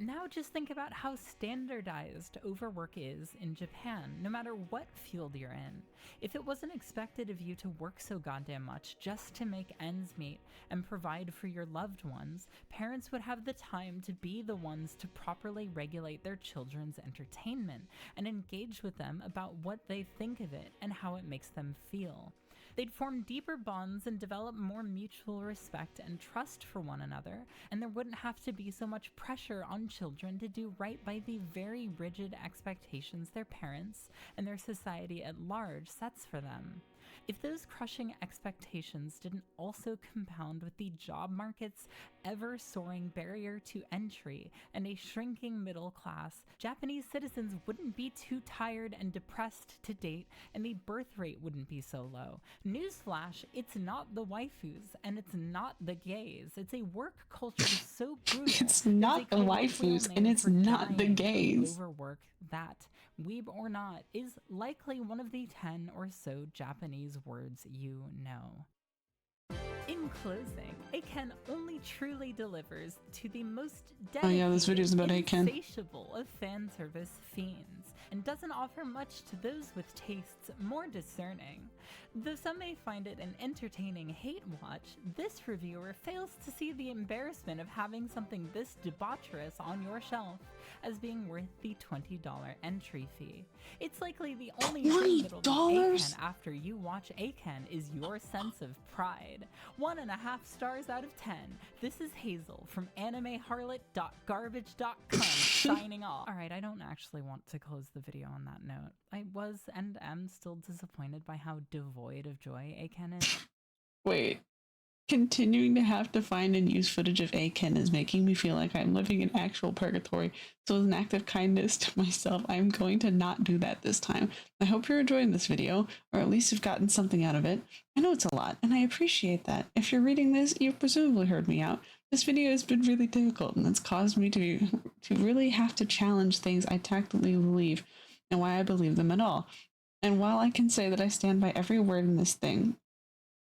Now just think about how standardized overwork is in Japan, no matter what field you're in. If it wasn't expected of you to work so goddamn much just to make ends meet and provide for your loved ones, parents would have the time to be the ones to properly regulate their children's entertainment and engage with them about what they think of it and how it makes them feel. They'd form deeper bonds and develop more mutual respect and trust for one another, and there wouldn't have to be so much pressure on children to do right by the very rigid expectations their parents and their society at large sets for them. If those crushing expectations didn't also compound with the job market's ever-soaring barrier to entry and a shrinking middle class, Japanese citizens wouldn't be too tired and depressed to date, and the birth rate wouldn't be so low. Newsflash, it's not the waifus, and it's not the gays. It's a work culture so brutal. It's not the waifus, and it's not the gays. Overwork that, weeb or not, is likely one of the 10 or so Japanese words you know. In closing, Aiken only truly delivers to the most dedicated this video's about Aiken. insatiable of fan service fiends, and doesn't offer much to those with tastes more discerning. Though some may find it an entertaining hate watch, this reviewer fails to see the embarrassment of having something this debaucherous on your shelf as being worth the $20 entry fee. It's likely the only thing that'll make Aiken after you watch Aiken is your sense of pride. 1.5 stars out of 10. This is Hazel from animeharlot.garbage.com signing off. Alright, I don't actually want to close the video on that note. I was and am still disappointed by how devoid of joy Aiken is. Wait. Continuing to have to find and use footage of Aiken is making me feel like I'm living in actual purgatory. So as an act of kindness to myself, I'm going to not do that this time. I hope you're enjoying this video, or at least have gotten something out of it. I know it's a lot, and I appreciate that. If you're reading this, you've presumably heard me out. This video has been really difficult, and it's caused me to really have to challenge things I tacitly believe and why I believe them at all. And while I can say that I stand by every word in this thing,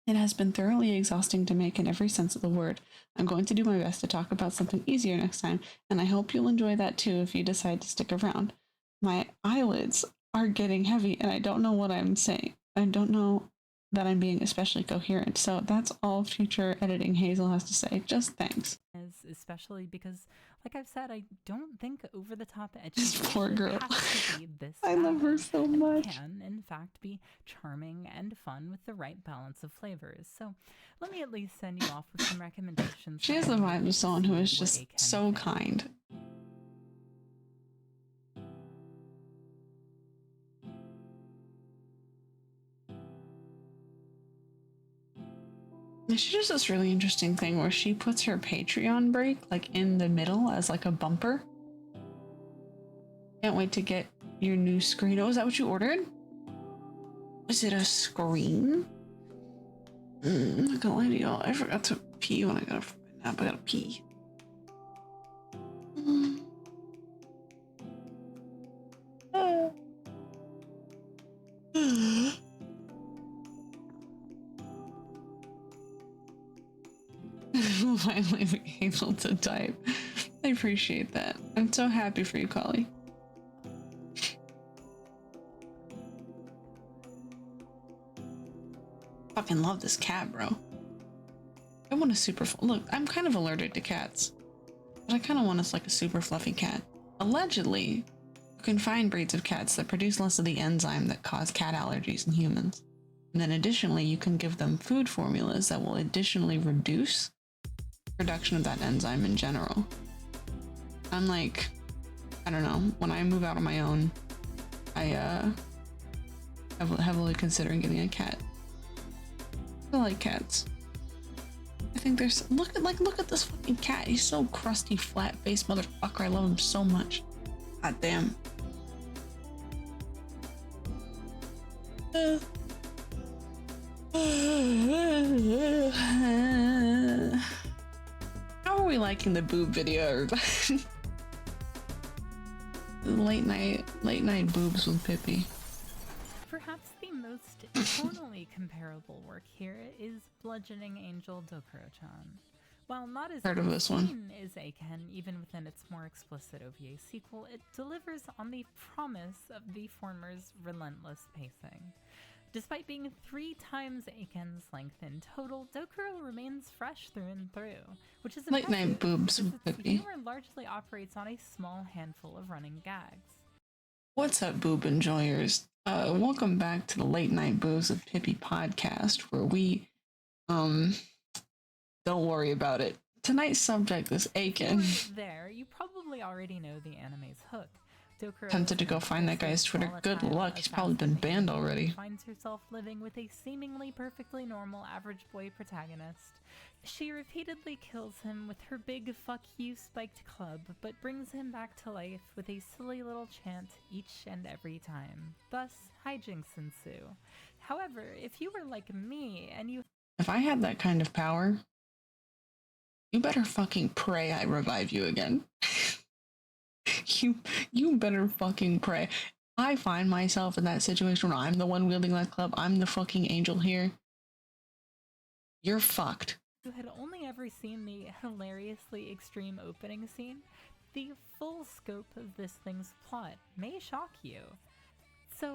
it has been thoroughly exhausting to make in every sense of the word. I'm going to do my best to talk about something easier next time, and I hope you'll enjoy that too if you decide to stick around. My eyelids are getting heavy, and I don't know what I'm saying. I don't know that I'm being especially coherent, so that's all future editing Hazel has to say. Just thanks. Especially because, like I've said, I don't think over-the-top This poor girl. has to be this I love her so much. It can, in fact, be charming and fun with the right balance of flavors. So let me at least send you off with some recommendations. She has the vibe of someone who is just so kind. She does this really interesting thing where she puts her Patreon break like in the middle as like a bumper. Can't wait to get your new screen. Oh, is that what you ordered? Is it a screen? I'm not gonna lie to y'all. I forgot to pee when I got a nap. I gotta pee. will finally be able to type. I appreciate that. I'm so happy for you, Collie. Fucking love this cat, bro. I want a super look. I'm kind of allergic to cats, but I kind of want us like a super fluffy cat. Allegedly, you can find breeds of cats that produce less of the enzyme that cause cat allergies in humans. And then additionally, you can give them food formulas that will additionally reduce production of that enzyme in general. I'm like, I don't know, when I move out on my own, I heavily considering getting a cat. I like cats. I think there's look at this fucking cat. He's so crusty, flat-faced motherfucker. I love him so much. God damn. How are we liking the boob video, everybody? late night boobs with Pippi. Perhaps the most tonally comparable work here is Bludgeoning Angel Dokuro-chan. While not as Heard of this one. clean as Aiken, even within its more explicit OVA sequel, it delivers on the promise of the former's relentless pacing. Despite being 3 times Aiken's length in total, Dokuro remains fresh through and through, which is Late impressive night boobs because with its Pippi. humor largely operates on a small handful of running gags. What's up, boob enjoyers? Welcome back to the Late Night Boobs with Pippi podcast, where we, don't worry about it. Tonight's subject is Aiken. There, you probably already know the anime's hook. Dokuro Tempted to go find that guy's Twitter. Good luck. He's probably been banned already. Finds herself living with a seemingly perfectly normal average boy protagonist. She repeatedly kills him with her big fuck you spiked club, but brings him back to life with a silly little chant each and every time. Thus, hijinks ensue. However, if you were like me and you If I had that kind of power, you better fucking pray I revive you again. You better fucking pray. I find myself in that situation where I'm the one wielding that club. I'm the fucking angel here. You're fucked. had only ever seen the hilariously extreme opening scene, the full scope of this thing's plot may shock you. So,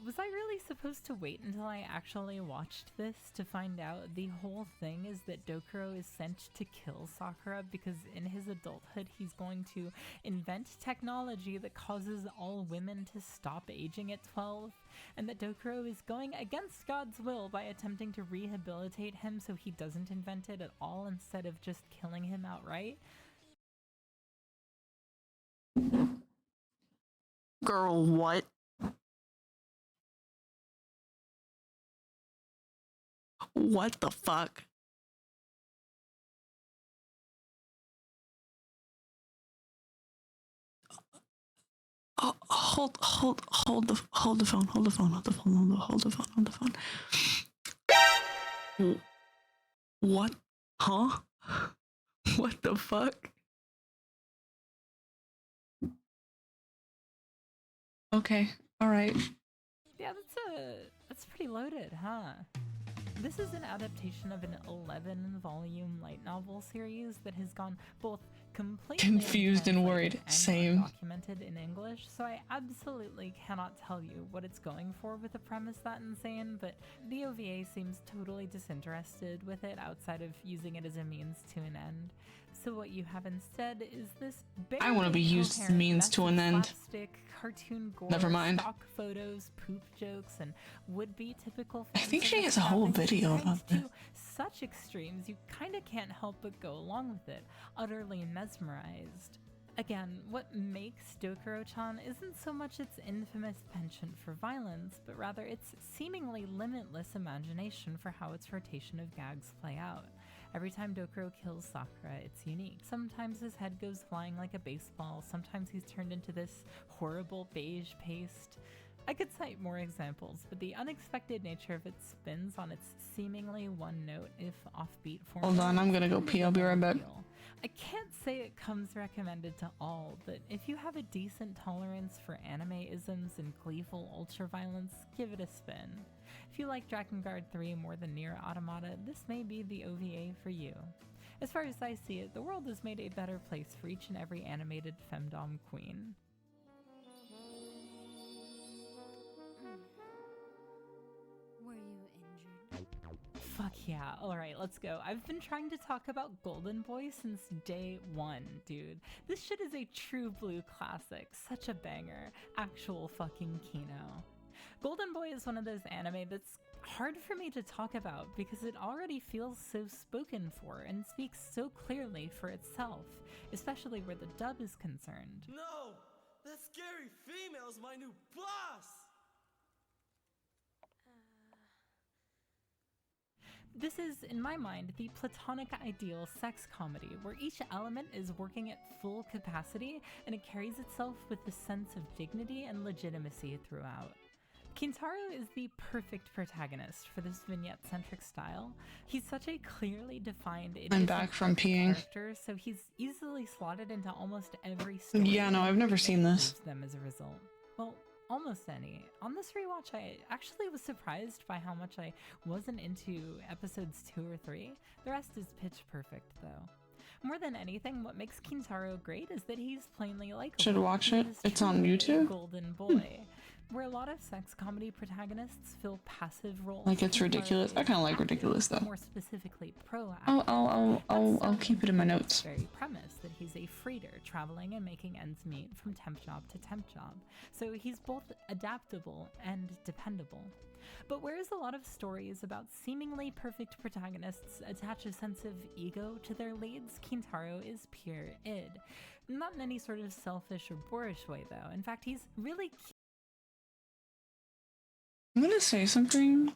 was I really supposed to wait until I actually watched this to find out the whole thing is that Dokuro is sent to kill Sakura because in his adulthood he's going to invent technology that causes all women to stop aging at 12, and that Dokuro is going against God's will by attempting to rehabilitate him so he doesn't invent it at all instead of just killing him outright? Girl, what? What the fuck? Oh, hold the phone. What? Huh? What the fuck? Okay, all right. Yeah, that's pretty loaded, huh? This is an adaptation of an 11-volume light novel series that has gone both completely Confused and worried. Same. Documented in English, so I absolutely cannot tell you what it's going for with a premise that insane, but the OVA seems totally disinterested with it outside of using it as a means to an end. So what you have instead is this I want to be used as a means to an end. Slapstick, cartoon gore, Never mind. stock photos, poop jokes, and would-be typical I think she fantasy has a whole graphics video taken about this. to such extremes you kinda can't help but go along with it, utterly mesmerized. Again, what makes Dokuro-chan isn't so much its infamous penchant for violence, but rather its seemingly limitless imagination for how its rotation of gags play out. Every time Dokuro kills Sakura, it's unique. Sometimes his head goes flying like a baseball, sometimes he's turned into this horrible beige paste. I could cite more examples, but the unexpected nature of its spins on its seemingly one-note, if offbeat form. Hold on, I'm gonna go pee. I'll be right back. I can't say it comes recommended to all, but if you have a decent tolerance for anime-isms and gleeful ultra-violence, give it a spin. If you like Drakengard 3 more than Nier Automata, this may be the OVA for you. As far as I see it, the world has made a better place for each and every animated femdom queen. Were you injured? Fuck yeah. Alright, let's go. I've been trying to talk about Golden Boy since day one, dude. This shit is a true blue classic. Such a banger. Actual fucking Kino. Golden Boy is one of those anime that's hard for me to talk about because it already feels so spoken for and speaks so clearly for itself, especially where the dub is concerned. No! That scary female's my new boss! This is, in my mind, the platonic ideal sex comedy, where each element is working at full capacity and it carries itself with a sense of dignity and legitimacy throughout. Kintaro is the perfect protagonist for this vignette-centric style. He's such a clearly defined I'm back from peeing. character, so he's easily slotted into almost every story. Yeah, no, I've never seen this. Them as a result. Well, almost any. On this rewatch, I actually was surprised by how much I wasn't into episodes 2 or 3. The rest is pitch perfect, though. More than anything, what makes Kintaro great is that he's plainly likable. Should watch it. He is It's on truly a YouTube. Golden boy. Where a lot of sex comedy protagonists fill passive roles. Like, it's Kintaro ridiculous. I is kind of like active, ridiculous though. More specifically, proactive. I'll keep it in my notes. Very premise that he's a freighter traveling and making ends meet from temp job to temp job. So he's both adaptable and dependable. But whereas a lot of stories about seemingly perfect protagonists attach a sense of ego to their leads, Kintaro is pure id. Not in any sort of selfish or boorish way though. In fact, he's really I'm gonna say something.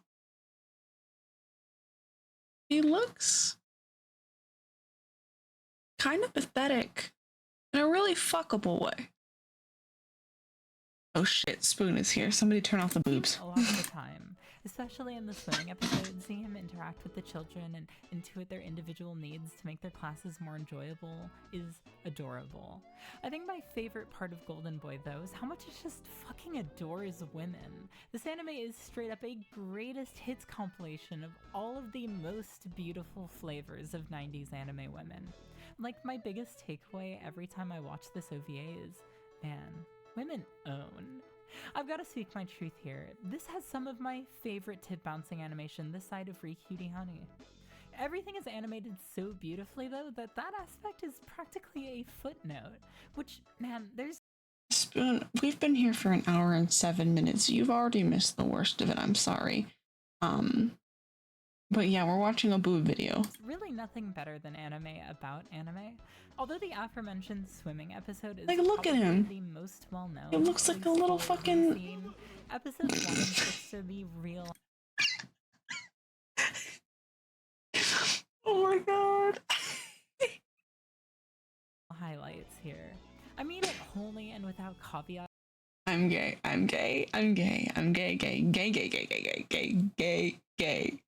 He looks kind of pathetic in a really fuckable way. Oh shit, Spoon is here. Somebody turn off the boobs. a lot of the time, especially in the swimming episodes, seeing him interact with the children and intuit their individual needs to make their classes more enjoyable is adorable. I think my favorite part of Golden Boy, though, is how much it just fucking adores women. This anime is straight up a greatest hits compilation of all of the most beautiful flavors of 90s anime women. Like, my biggest takeaway every time I watch this OVA is, man, women own. I've got to speak my truth here. This has some of my favorite tit bouncing animation this side of Re Cutie Honey. Everything is animated so beautifully though that aspect is practically a footnote. Which, man, there's Spoon, we've been here for an hour and 7 minutes. You've already missed the worst of it. I'm sorry. But yeah, we're watching a boob video. really nothing better than anime about anime. Although the aforementioned swimming episode is Like, look at probably him. the most well known. He looks like a little fucking- scene. Episode 1 gets to be real Oh my god. highlights here. I mean it wholly and without caveat. I'm gay. I'm gay. I'm gay. I'm gay. Gay. Gay. Gay. Gay. Gay. Gay. Gay. Gay. Gay.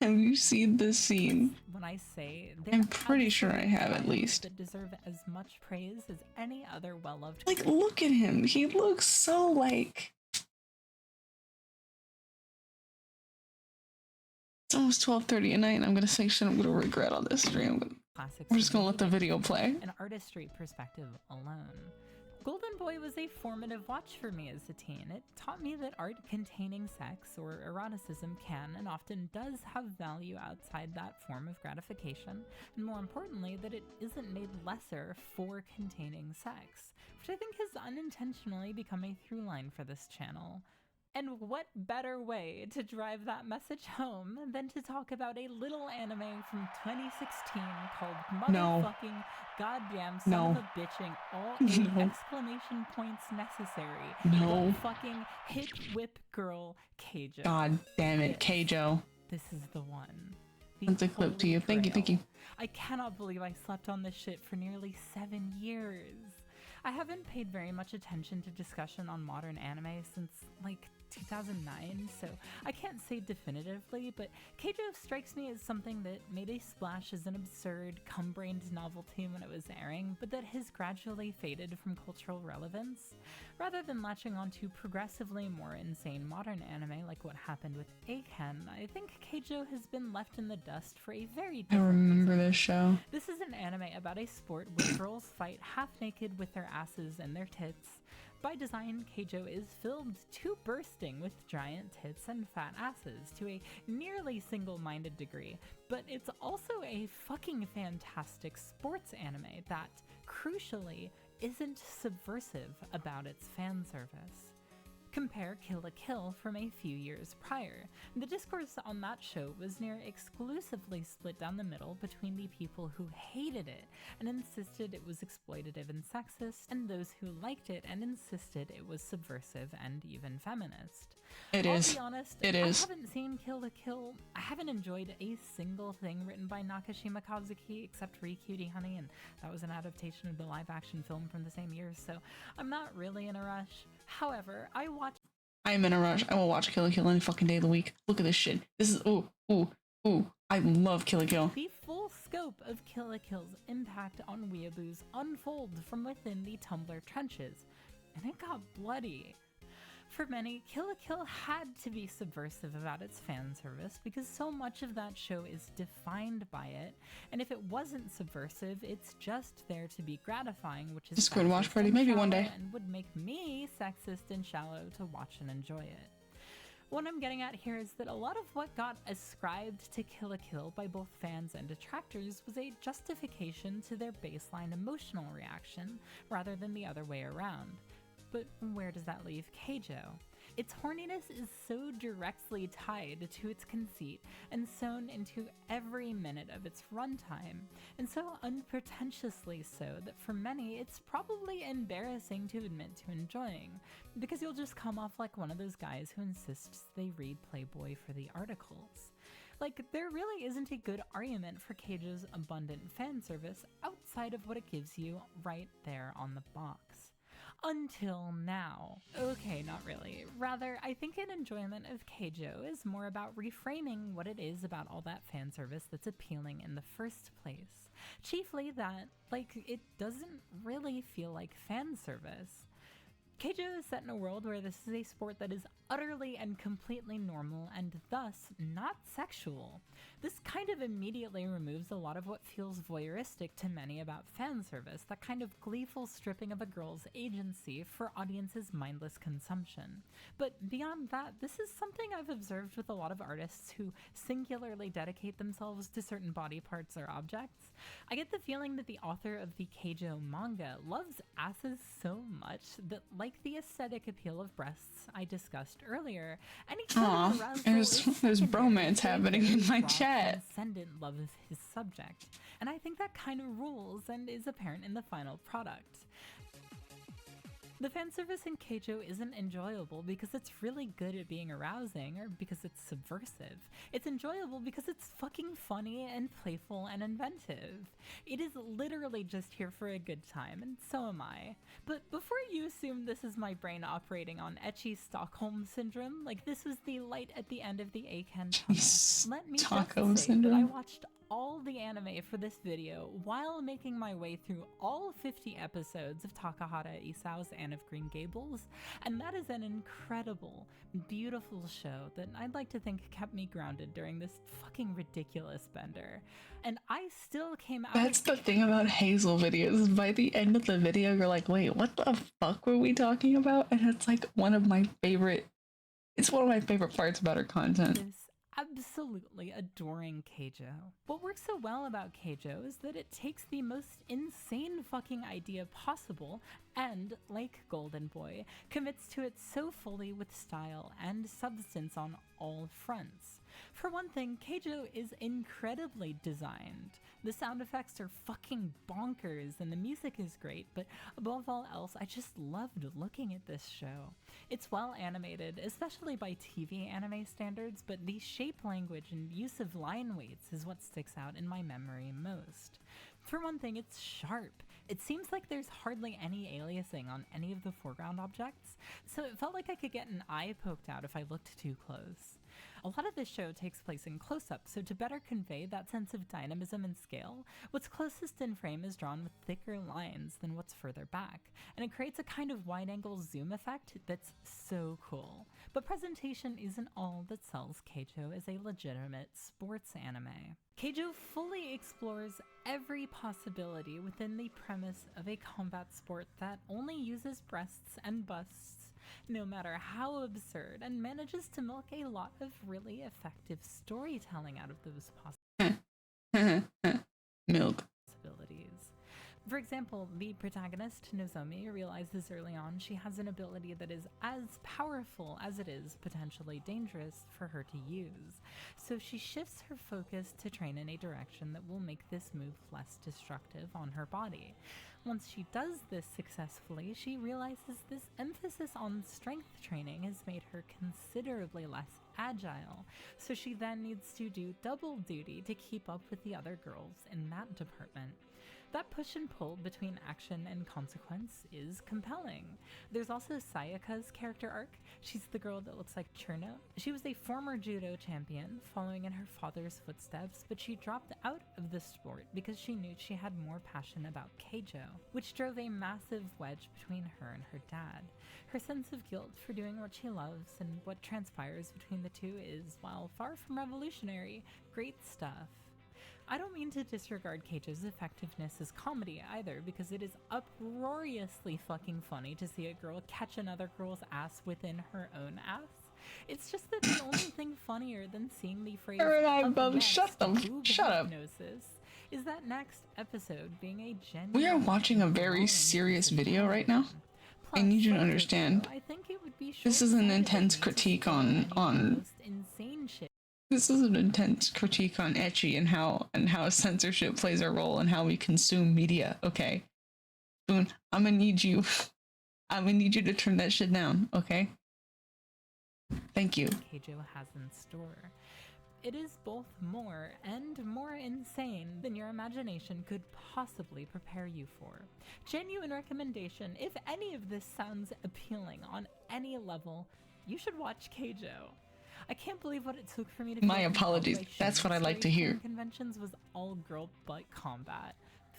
Have you seen this scene? When I say I'm pretty sure I have, at least. that deserve as much praise as any other well-loved. Like, look at him. He looks so like. It's almost 12:30 at night, and I'm gonna say shit I'm gonna regret on this stream. classics. We're just gonna let the video play. An artistry perspective alone. Golden Boy was a formative watch for me as a teen. It taught me that art containing sex or eroticism can and often does have value outside that form of gratification, and more importantly, that it isn't made lesser for containing sex, which I think has unintentionally become a through line for this channel. And what better way to drive that message home than to talk about a little anime from 2016 called No. Motherfucking Goddamn Son No. of a Bitching, all No. exclamation points necessary. No. But fucking hit whip girl Keijo. God damn it, Keijo. This is the one. The Sent a clip to Holy you. Thank you, thank Grail. you. I cannot believe I slept on this shit for nearly 7 years. I haven't paid very much attention to discussion on modern anime since, like, 2009, so I can't say definitively, but Keijo strikes me as something that made a splash as an absurd, cum-brained novelty when it was airing, but that has gradually faded from cultural relevance. Rather than latching onto progressively more insane modern anime like what happened with Eiken, I think Keijo has been left in the dust for a very I different remember reason. this show. This is an anime about a sport where girls fight half naked with their asses and their tits. By design, Keijo is filled to bursting with giant tits and fat asses to a nearly single-minded degree, but it's also a fucking fantastic sports anime that, crucially, isn't subversive about its fan service. Compare Kill la Kill from a few years prior. The discourse on that show was near exclusively split down the middle between the people who hated it and insisted it was exploitative and sexist, and those who liked it and insisted it was subversive and even feminist. It I'll is. be honest, It is. I haven't seen Kill la Kill. I haven't enjoyed a single thing written by Nakashima Kazuki except Re Cutie Honey, and that was an adaptation of the live-action film from the same year, so I'm not really in a rush. However, I'm in a rush. I will watch Kill la Kill any fucking day of the week. Look at this shit. This is ooh. I love Kill la Kill. the full scope of Kill la Kill's impact on weeaboos unfold from within the Tumblr trenches, and it got bloody. For many, Kill la Kill had to be subversive about its fan service because so much of that show is defined by it, and if it wasn't subversive, it's just there to be gratifying, which is Discord watch sexist party, and maybe one shallow day. and would make me sexist and shallow to watch and enjoy it. What I'm getting at here is that a lot of what got ascribed to Kill la Kill by both fans and detractors was a justification to their baseline emotional reaction, rather than the other way around. But where does that leave Keijo? Its horniness is so directly tied to its conceit and sewn into every minute of its runtime, and so unpretentiously so that for many it's probably embarrassing to admit to enjoying, because you'll just come off like one of those guys who insists they read Playboy for the articles. Like, there really isn't a good argument for Keijo's abundant fan service outside of what it gives you right there on the box. Until now. Okay, not really. Rather, I think an enjoyment of Keijo is more about reframing what it is about all that fan service that's appealing in the first place. Chiefly that, like, it doesn't really feel like fan service. Keijo is set in a world where this is a sport that is utterly and completely normal and thus not sexual. This kind of immediately removes a lot of what feels voyeuristic to many about fan service, that kind of gleeful stripping of a girl's agency for audiences' mindless consumption. But beyond that, this is something I've observed with a lot of artists who singularly dedicate themselves to certain body parts or objects. I get the feeling that the author of the Keijo manga loves asses so much that, like the aesthetic appeal of breasts I discussed earlier, any sort Aw, of arousal there's is secondary bromance to a happening very in my raw, chat. transcendent love of his subject, and I think that kind of rules and is apparent in the final product. The fan service in Keijo isn't enjoyable because it's really good at being arousing or because it's subversive. It's enjoyable because it's fucking funny and playful and inventive. It is literally just here for a good time, and so am I. But before you assume this is my brain operating on ecchi Stockholm syndrome, like this was the light at the end of the Eiken tunnel, let me Stockholm just say that I syndrome? watched all the anime for this video while making my way through all 50 episodes of Takahata Isau's Anne of Green Gables, and that is an incredible, beautiful show that I'd like to think kept me grounded during this fucking ridiculous bender. And I still came out That's the thing about Hazel videos. By the end of the video, you're like, wait, what the fuck were we talking about? And it's like one of my favorite parts about her content. this absolutely adoring Keijo. What works so well about Keijo is that it takes the most insane fucking idea possible and, like Golden Boy, commits to it so fully with style and substance on all fronts. For one thing, Keijo is incredibly designed. The sound effects are fucking bonkers and the music is great, but above all else, I just loved looking at this show. It's well animated, especially by TV anime standards, but the shape language and use of line weights is what sticks out in my memory most. For one thing, it's sharp. It seems like there's hardly any aliasing on any of the foreground objects, so it felt like I could get an eye poked out if I looked too close. A lot of this show takes place in close-up, so to better convey that sense of dynamism and scale, what's closest in frame is drawn with thicker lines than what's further back, and it creates a kind of wide-angle zoom effect that's so cool. But presentation isn't all that sells Keijo as a legitimate sports anime. Keijo fully explores every possibility within the premise of a combat sport that only uses breasts and busts, no matter how absurd, and manages to milk a lot of really effective storytelling out of those Milk. possibilities. For example, the protagonist, Nozomi, realizes early on she has an ability that is as powerful as it is potentially dangerous for her to use, so she shifts her focus to train in a direction that will make this move less destructive on her body. Once she does this successfully, she realizes this emphasis on strength training has made her considerably less agile, so she then needs to do double duty to keep up with the other girls in that department. That push and pull between action and consequence is compelling. There's also Sayaka's character arc. She's the girl that looks like Cherno. She was a former judo champion, following in her father's footsteps, but she dropped out of the sport because she knew she had more passion about Keijo, which drove a massive wedge between her and her dad. Her sense of guilt for doing what she loves and what transpires between the two is, while far from revolutionary, great stuff. I don't mean to disregard Keijo's effectiveness as comedy either, because it is uproariously fucking funny to see a girl catch another girl's ass within her own ass. It's just that the only thing funnier than seeing the phrase Shut up. hypnosis is that next episode being a genuine... We are watching a very serious video right now. I need you to understand. I think it would be This is an short-sighted intense of me to critique say on any of the most insane shit. This is an intense critique on ecchi and how censorship plays a role in how we consume media. Okay, Boone, I'm gonna need you to turn that shit down. Okay, thank you. Keijo has in store. It is both more and more insane than your imagination could possibly prepare you for. Genuine recommendation: if any of this sounds appealing on any level, you should watch Keijo. I can't believe what it took for me to... My apologies. That's what I like to hear. Conventions was all girl butt combat.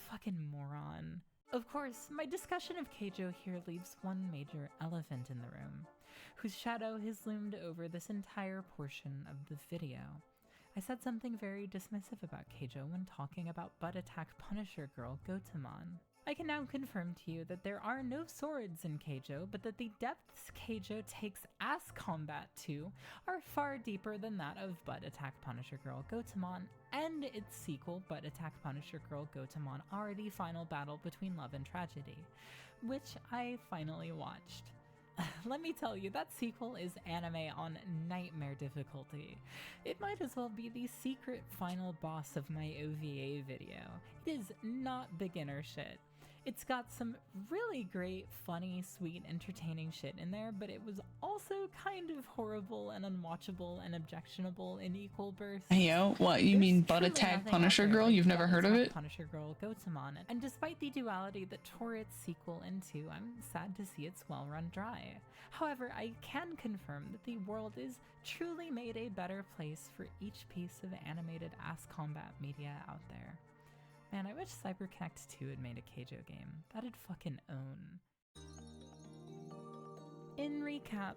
Fucking moron. Of course, my discussion of Keijo here leaves one major elephant in the room, whose shadow has loomed over this entire portion of the video. I said something very dismissive about Keijo when talking about butt attack Punisher girl Gotemon. I can now confirm to you that there are no swords in Keijo, but that the depths Keijo takes ass combat to are far deeper than that of Butt Attack Punisher Girl Gotemon and its sequel, Butt Attack Punisher Girl Gotemon already Final Battle Between Love and Tragedy, which I finally watched. Let me tell you, that sequel is anime on nightmare difficulty. It might as well be the secret final boss of my OVA video. It is not beginner shit. It's got some really great, funny, sweet, entertaining shit in there, but it was also kind of horrible and unwatchable and objectionable in equal bursts. Hey yo, what, you mean Butt Attack Punisher Girl? You've never heard of it? Punisher Girl Gotemon. And despite the duality that tore its sequel into, I'm sad to see its well run dry. However, I can confirm that the world is truly made a better place for each piece of animated ass combat media out there. Man, I wish CyberConnect 2 had made a Keijo game. That'd fucking own. In recap,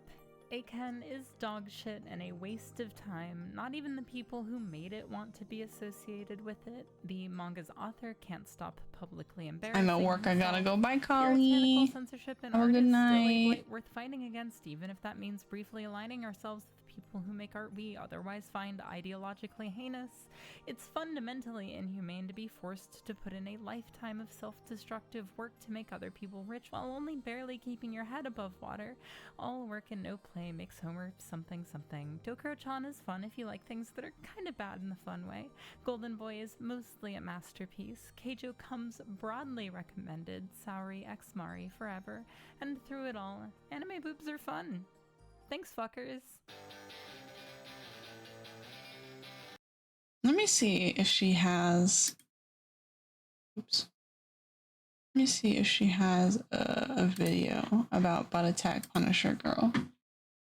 Eiken is dog shit and a waste of time. Not even the people who made it want to be associated with it. The manga's author can't stop publicly embarrassing I'm at work, I gotta go. Bye, Puritanical Collie. censorship and Have a art good is still a night. blight worth fighting against, even if that means briefly aligning ourselves with people who make art we otherwise find ideologically heinous. It's fundamentally inhumane to be forced to put in a lifetime of self-destructive work to make other people rich while only barely keeping your head above water. All work and no play makes Homer something something. Dokuro-chan is fun if you like things that are kinda bad in the fun way. Golden Boy is mostly a masterpiece. Keijo comes broadly recommended. Saori x Mari forever. And through it all, anime boobs are fun. Thanks, fuckers. Let me see if she has... Oops. Let me see if she has a video about Butt Attack Punisher Girl. And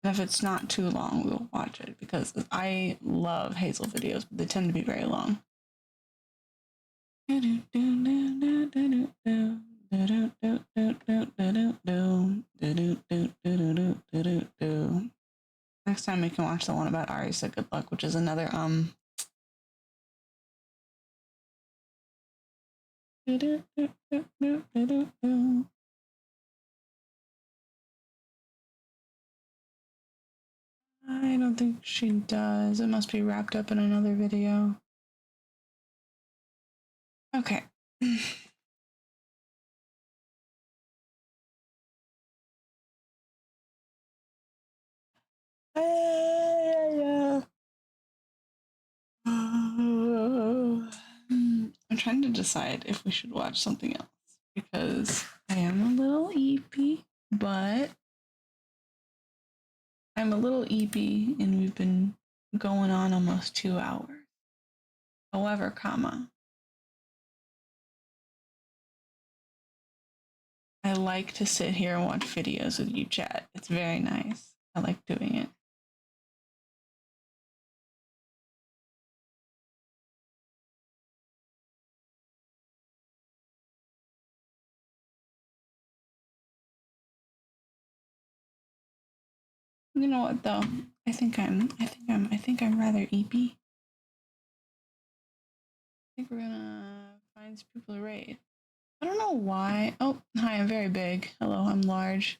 if it's not too long, we'll watch it because I love Hazel videos, but they tend to be very long. Next time we can watch the one about Ari said good luck, which is another I don't think she does. It must be wrapped up in another video. Okay. I'm trying to decide if we should watch something else because I am a little eepy, but I'm a little eepy and we've been going on almost 2 hours. However, I like to sit here and watch videos with you chat. It's very nice. I like doing it. You know what though? I think I'm rather eepy. I think we're gonna find some people to raid. I don't know why. Oh, hi, I'm very big. Hello, I'm large.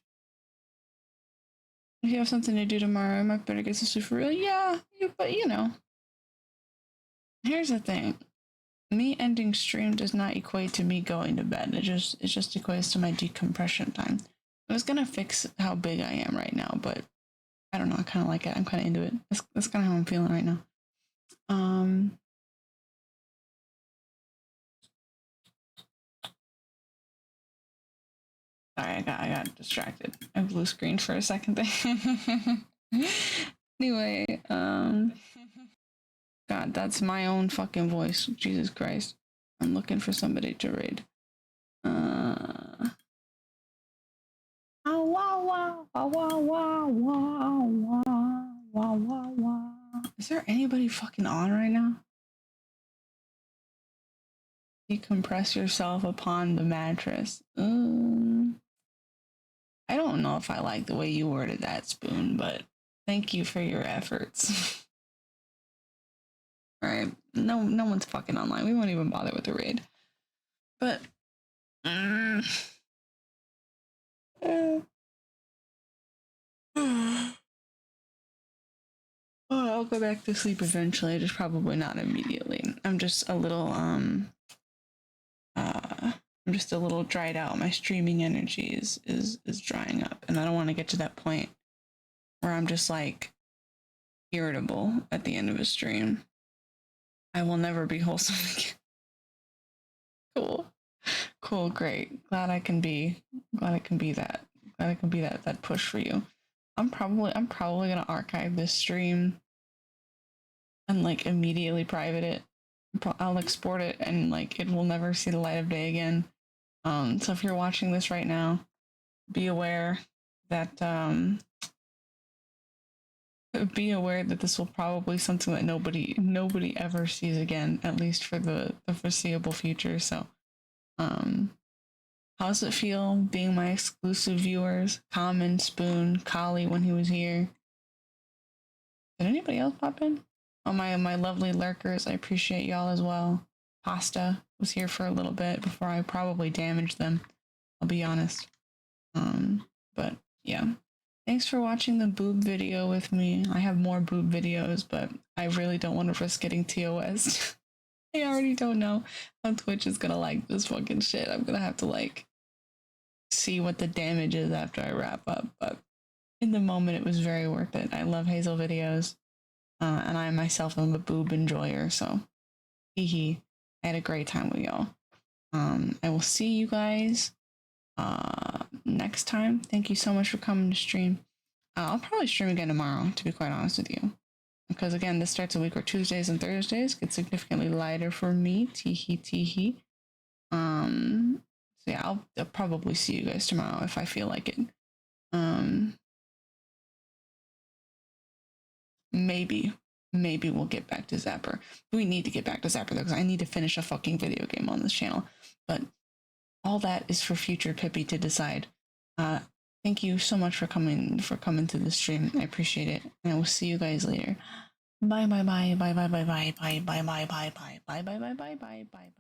If you have something to do tomorrow, I might better get some sleep for real. Yeah, but you know. Here's the thing. Me ending stream does not equate to me going to bed. It just equates to my decompression time. I was gonna fix how big I am right now, but I don't know. I kind of like it. I'm kind of into it. That's kind of how I'm feeling right now. Sorry, I got distracted. I blue screened for a second there. Anyway, God, that's my own fucking voice. Jesus Christ. I'm looking for somebody to raid. Wow, wow, wow, wow, wow, wow, wow, wow, wow, wow. Is there anybody fucking on right now? Decompress yourself upon the mattress. I don't know if I like the way you worded that, Spoon, but thank you for your efforts. All right, no one's fucking online. We won't even bother with the raid. But I'll go back to sleep eventually, just probably not immediately. I'm just a little I'm just a little dried out. My streaming energy is drying up, and I don't want to get to that point where I'm just like irritable at the end of a stream. I will never be wholesome again. Cool, great. Glad I can be that. Glad I can be that push for you. I'm probably gonna archive this stream and like immediately private it. I'll export it and like it will never see the light of day again. So if you're watching this right now, be aware that this will probably something that nobody ever sees again, at least for the foreseeable future. So how does it feel being my exclusive viewers? Common, Spoon, Kali when he was here. Did anybody else pop in? Oh, my lovely lurkers, I appreciate y'all as well. Pasta was here for a little bit before I probably damaged them. I'll be honest. But yeah. Thanks for watching the boob video with me. I have more boob videos, but I really don't want to risk getting TOS. I already don't know how Twitch is gonna like this fucking shit. I'm gonna have to like see what the damage is after I wrap up. But in the moment, it was very worth it. I love Hazel videos, and I myself am a boob enjoyer. So, hee. I had a great time with y'all. I will see you guys next time. Thank you so much for coming to stream. I'll probably stream again tomorrow, to be quite honest with you. Because again, this starts a week where Tuesdays and Thursdays get significantly lighter for me. Teehee. So yeah, I'll probably see you guys tomorrow if I feel like it. Maybe we'll get back to Zapper. We need to get back to Zapper though, because I need to finish a fucking video game on this channel. But all that is for future Pippi to decide. Thank you so much for coming to the stream. I appreciate it, and I will see you guys later. Bye bye bye bye bye bye bye bye bye bye bye bye bye bye bye bye bye bye bye.